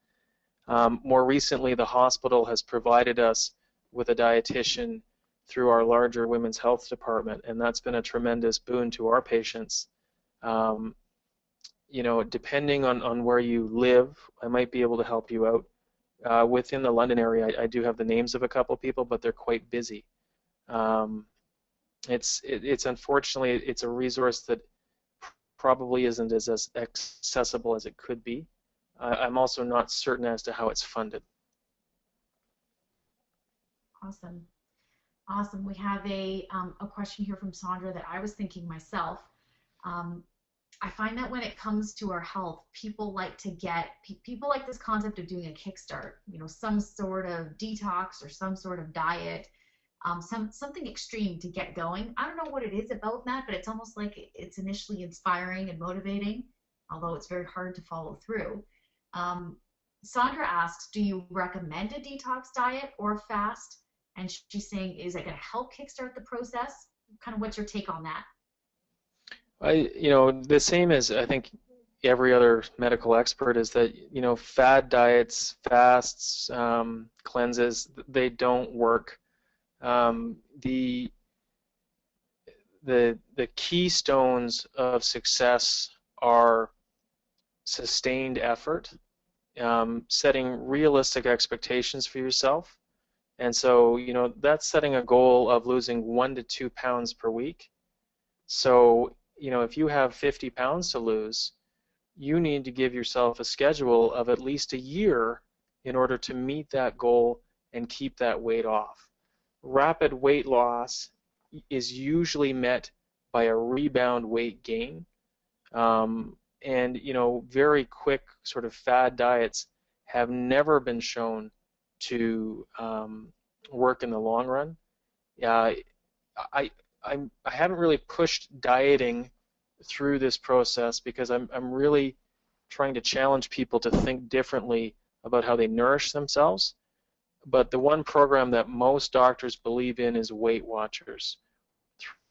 More recently, the hospital has provided us with a dietitian through our larger women's health department, and that's been a tremendous boon to our patients. You know, depending on where you live, I might be able to help you out. Within the London area, I do have the names of a couple of people, but they're quite busy. It's unfortunately it's a resource that probably isn't as accessible as it could be. I'm also not certain as to how it's funded. Awesome. Awesome. We have a question here from Sandra that I was thinking myself. I find that when it comes to our health, people like this concept of doing a kickstart, some sort of detox or some sort of diet, something extreme to get going. I don't know what it is about that, but it's almost like it's initially inspiring and motivating, although it's very hard to follow through. Sandra asks, do you recommend a detox diet or a fast? And she's saying, is it going to help kickstart the process? Kind of what's your take on that? The same as I think every other medical expert is that, fad diets, fasts, cleanses, they don't work. The keystones of success are sustained effort, setting realistic expectations for yourself. And so, that's setting a goal of losing 1 to 2 pounds per week. So, if you have 50 pounds to lose, you need to give yourself a schedule of at least a year in order to meet that goal and keep that weight off. Rapid weight loss is usually met by a rebound weight gain. And, very quick sort of fad diets have never been shown to work in the long run. I haven't really pushed dieting through this process because I'm really trying to challenge people to think differently about how they nourish themselves. But the one program that most doctors believe in is Weight Watchers.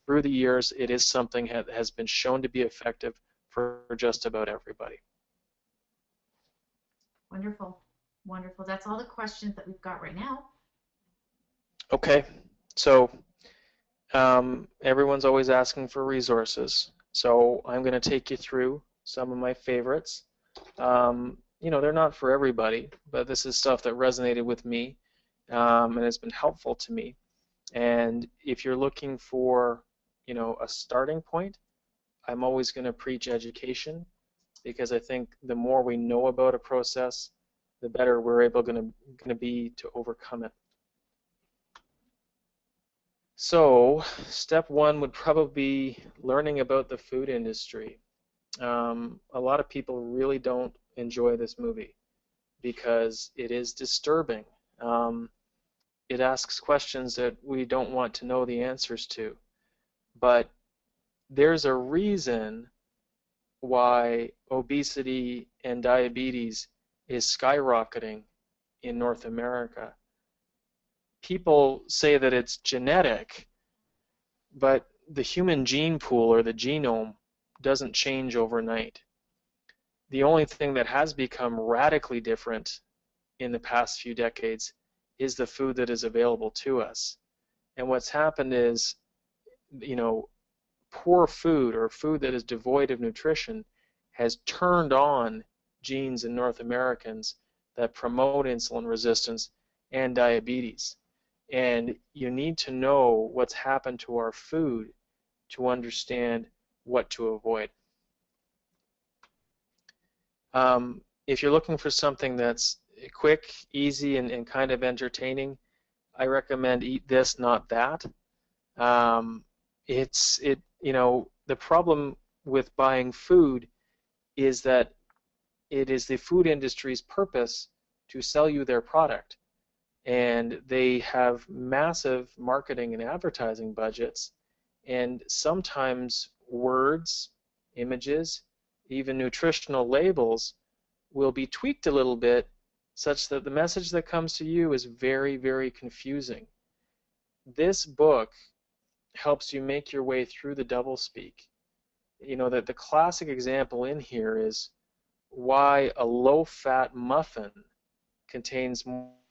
Through the years, it is something that has been shown to be effective for just about everybody. Wonderful. Wonderful. That's all the questions that we've got right now. Okay. So everyone's always asking for resources. So I'm going to take you through some of my favorites. They're not for everybody, but this is stuff that resonated with me and has been helpful to me. And if you're looking for, a starting point, I'm always going to preach education, because I think the more we know about a process, the better we're going to be to overcome it. So, step one would probably be learning about the food industry. A lot of people really don't enjoy this movie because it is disturbing. It asks questions that we don't want to know the answers to. But there's a reason why obesity and diabetes is skyrocketing in North America. People say that it's genetic, but the human gene pool, or the genome, doesn't change overnight. The only thing that has become radically different in the past few decades is the food that is available to us. And what's happened is, poor food, or food that is devoid of nutrition, has turned on genes in North Americans that promote insulin resistance and diabetes. And you need to know what's happened to our food to understand what to avoid. If you're looking for something that's quick, easy, and kind of entertaining, I recommend Eat This, Not That. The problem with buying food is that it is the food industry's purpose to sell you their product. And they have massive marketing and advertising budgets, and sometimes words, images, even nutritional labels will be tweaked a little bit such that the message that comes to you is very, very confusing. This book helps you make your way through the doublespeak. That the classic example in here is why a low-fat muffin contains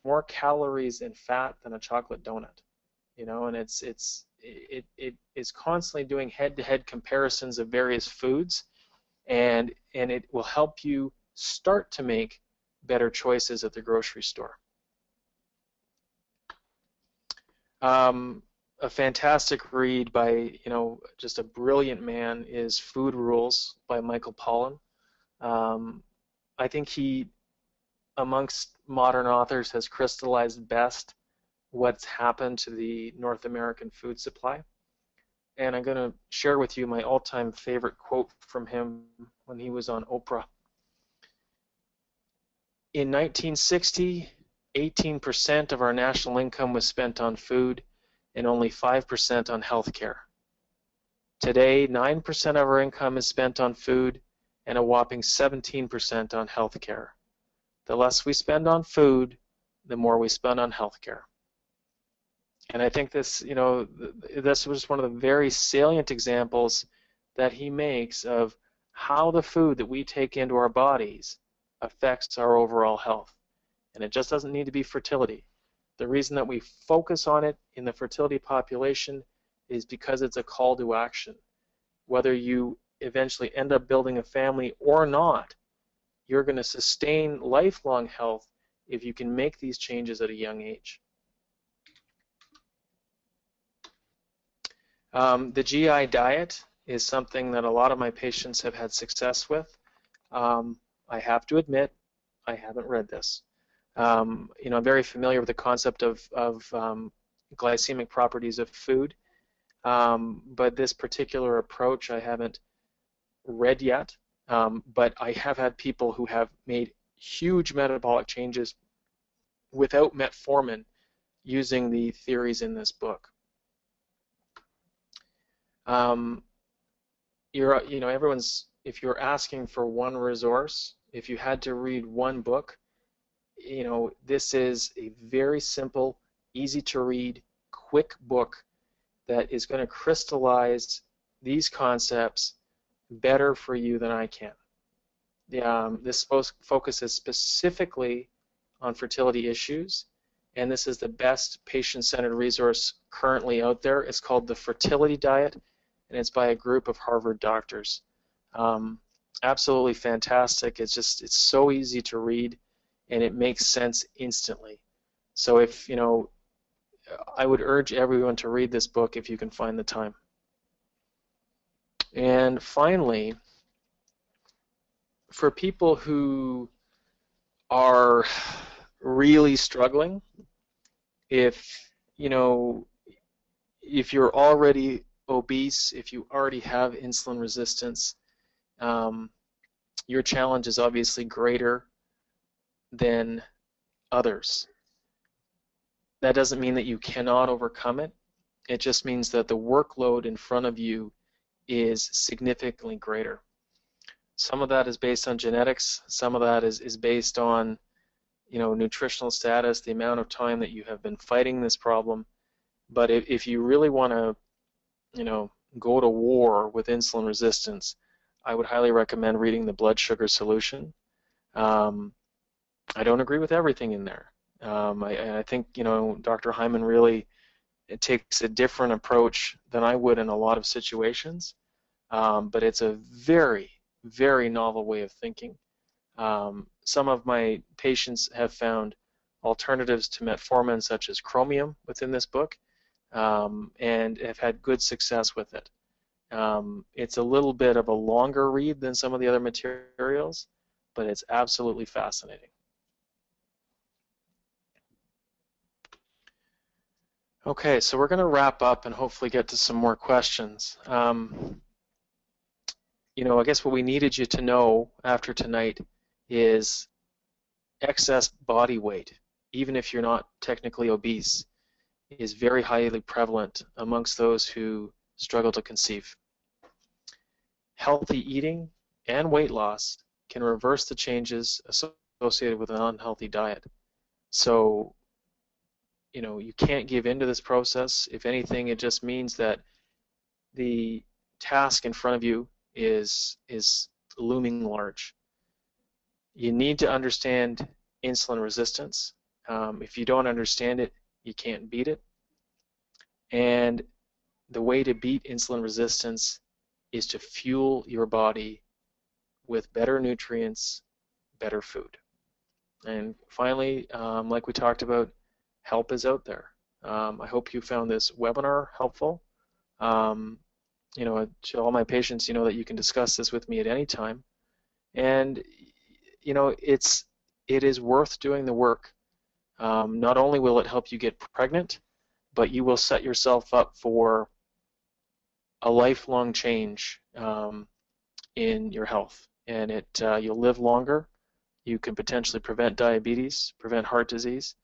more calories and fat than a chocolate donut. And it is constantly doing head-to-head comparisons of various foods, and it will help you start to make better choices at the grocery store. a fantastic read by, just a brilliant man is Food Rules by Michael Pollan. I think he, amongst modern authors, has crystallized best what's happened to the North American food supply. And I'm going to share with you my all-time favorite quote from him when he was on Oprah. In 1960, 18% of our national income was spent on food and only 5% on healthcare. Today, 9% of our income is spent on food and a whopping 17% on healthcare. The less we spend on food, the more we spend on healthcare. And I think this, this was one of the very salient examples that he makes of how the food that we take into our bodies affects our overall health. And it just doesn't need to be fertility. The reason that we focus on it in the fertility population is because it's a call to action. Whether you eventually end up building a family or not, you're going to sustain lifelong health if you can make these changes at a young age. The GI diet is something that a lot of my patients have had success with. I have to admit, I haven't read this. I'm very familiar with the concept of glycemic properties of food, but this particular approach I haven't read yet. But I have had people who have made huge metabolic changes without metformin using the theories in this book. If you're asking for one resource, if you had to read one book, this is a very simple, easy to read, quick book that is going to crystallize these concepts better for you than I can. This focuses specifically on fertility issues, and this is the best patient-centered resource currently out there. It's called The Fertility Diet, and it's by a group of Harvard doctors. Absolutely fantastic. It's so easy to read, and it makes sense instantly. So I would urge everyone to read this book if you can find the time. And finally, for people who are really struggling, if you're already obese, if you already have insulin resistance, your challenge is obviously greater than others. That doesn't mean that you cannot overcome it. It just means that the workload in front of you is significantly greater. Some of that is based on genetics. Some of that is based on nutritional status, the amount of time that you have been fighting this problem. But if you really want to go to war with insulin resistance, I would highly recommend reading The Blood Sugar Solution. I don't agree with everything in there. I think Dr. Hyman really takes a different approach than I would in a lot of situations, but it's a very, very novel way of thinking. Some of my patients have found alternatives to metformin, such as chromium, within this book, and have had good success with it. It's a little bit of a longer read than some of the other materials, but it's absolutely fascinating. Okay, so we're going to wrap up and hopefully get to some more questions. I guess what we needed you to know after tonight is excess body weight, even if you're not technically obese, is very highly prevalent amongst those who struggle to conceive. Healthy eating and weight loss can reverse the changes associated with an unhealthy diet. So, you can't give in to this process. If anything, it just means that the task in front of you is looming large. You need to understand insulin resistance. If you don't understand it, you can't beat it. And the way to beat insulin resistance is to fuel your body with better nutrients, better food. And finally, like we talked about, help is out there. I hope you found this webinar helpful. You know, to all my patients, you know that you can discuss this with me at any time. And, you know, it is worth doing the work. Not only will it help you get pregnant, but you will set yourself up for a lifelong change in your health. And you'll live longer. You can potentially prevent diabetes, prevent heart disease.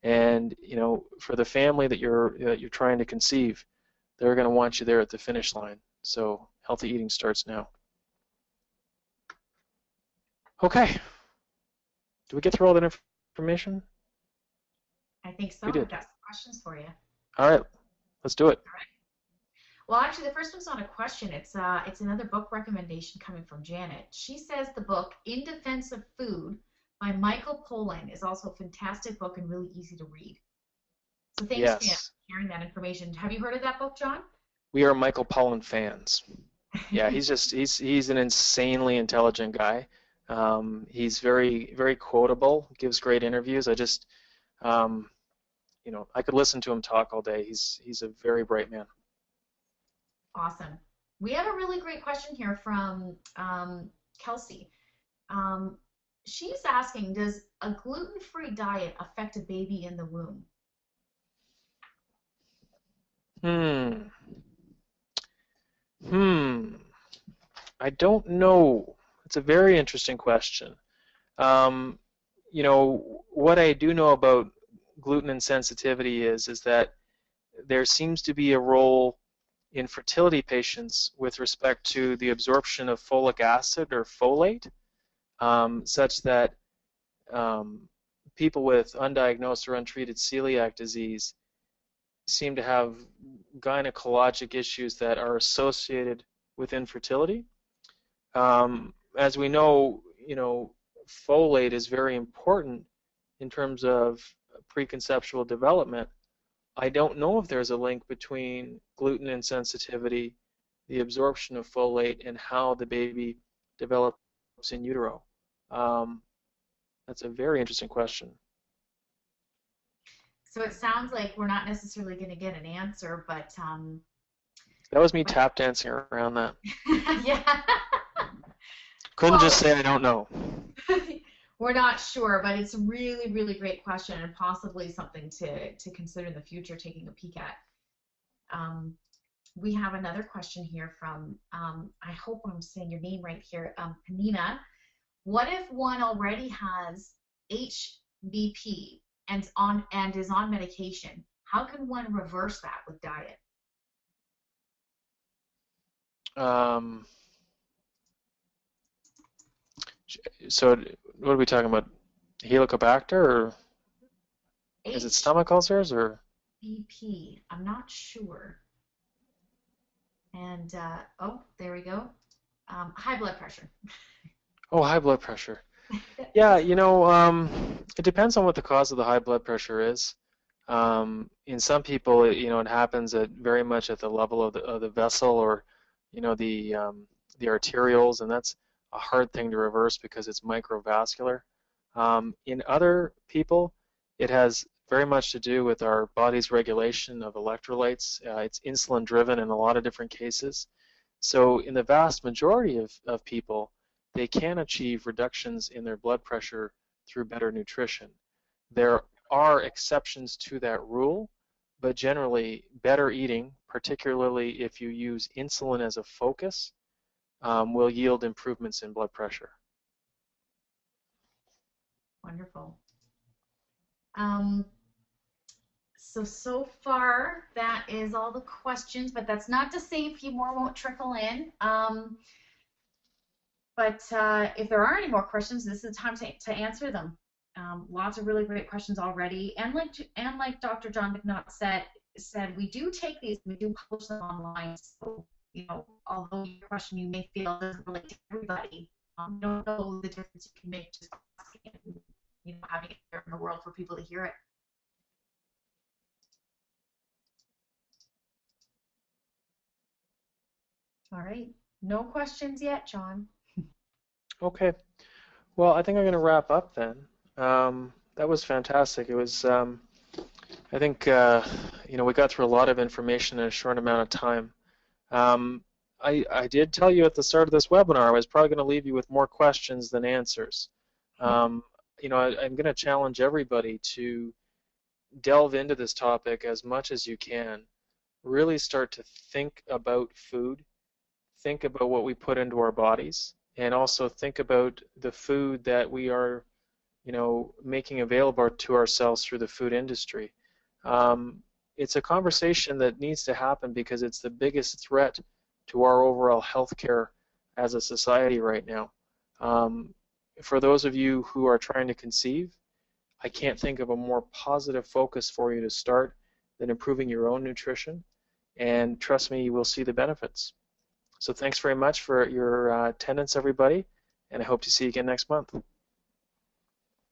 And, you know, for the family that you're trying to conceive, they're going to want you there at the finish line. So healthy eating starts now. Okay. Did we get through all that information? I think so. We did. We've got some questions for you. All right. Let's do it. All right. Well, actually, the first one's not a question. It's another book recommendation coming from Janet. She says the book In Defense of Food by Michael Pollan is also a fantastic book and really easy to read. So thanks, Janet, for sharing that information. Have you heard of that book, John? We are Michael Pollan fans. Yeah, he's an insanely intelligent guy. He's very, very quotable, gives great interviews. I just, you know, I could listen to him talk all day. He's a very bright man. Awesome. We have a really great question here from Kelsey. She's asking, does a gluten-free diet affect a baby in the womb? I don't know. It's a very interesting question. You know, what I do know about gluten insensitivity is that there seems to be a role in fertility patients with respect to the absorption of folic acid or folate, such that people with undiagnosed or untreated celiac disease seem to have gynecologic issues that are associated with infertility. As we know, you know, folate is very important in terms of preconceptual development. I don't know if there's a link between gluten insensitivity, the absorption of folate, and how the baby develops in utero. That's a very interesting question. So it sounds like we're not necessarily going to get an answer, but that was me tap dancing around that. Yeah. Couldn't just say I don't know. We're not sure, but it's a really, really great question and possibly something to consider in the future taking a peek at. We have another question here from, I hope I'm saying your name right here, Panina. What if one already has HBP and is on medication? How can one reverse that with diet? So what are we talking about? Helicobacter, or is it stomach ulcers, or? BP, I'm not sure. And, oh, there we go. High blood pressure. Oh, high blood pressure. Yeah, you know, it depends on what the cause of the high blood pressure is. In some people, you know, it happens very much at the level of the vessel, or, you know, the arterioles, and that's a hard thing to reverse because it's microvascular. In other people, it has very much to do with our body's regulation of electrolytes. It's insulin driven in a lot of different cases. So in the vast majority of people, they can achieve reductions in their blood pressure through better nutrition. There are exceptions to that rule, but generally better eating, particularly if you use insulin as a focus, will yield improvements in blood pressure. Wonderful. So far that is all the questions, but that's not to say a few more won't trickle in. But if there are any more questions, this is the time to answer them. Lots of really great questions already, and like Dr. John Mcnaught said, we do take these, we do publish them online. So, you know, although your question you may feel doesn't relate to everybody, you don't know the difference you can make just asking it, and, you know, having it there in the world for people to hear it. All right, no questions yet, John. Okay. Well, I think I'm going to wrap up then. That was fantastic. It was I think we got through a lot of information in a short amount of time. I did tell you at the start of this webinar I was probably going to leave you with more questions than answers. I'm going to challenge everybody to delve into this topic as much as you can. Really start to think about food, think about what we put into our bodies, and also think about the food that we are, making available to ourselves through the food industry. It's a conversation that needs to happen because it's the biggest threat to our overall healthcare as a society right now. For those of you who are trying to conceive, I can't think of a more positive focus for you to start than improving your own nutrition, and trust me, you will see the benefits. So thanks very much for your attendance, everybody, and I hope to see you again next month.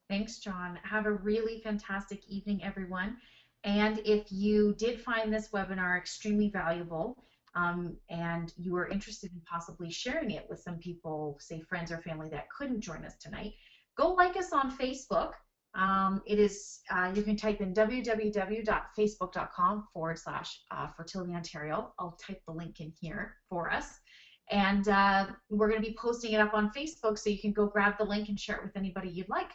Thanks, John. Have a really fantastic evening, everyone. And if you did find this webinar extremely valuable, and you are interested in possibly sharing it with some people, say friends or family that couldn't join us tonight, go like us on Facebook. You can type in www.facebook.com/Fertility Ontario. I'll type the link in here for us. And we're going to be posting it up on Facebook, so you can go grab the link and share it with anybody you'd like.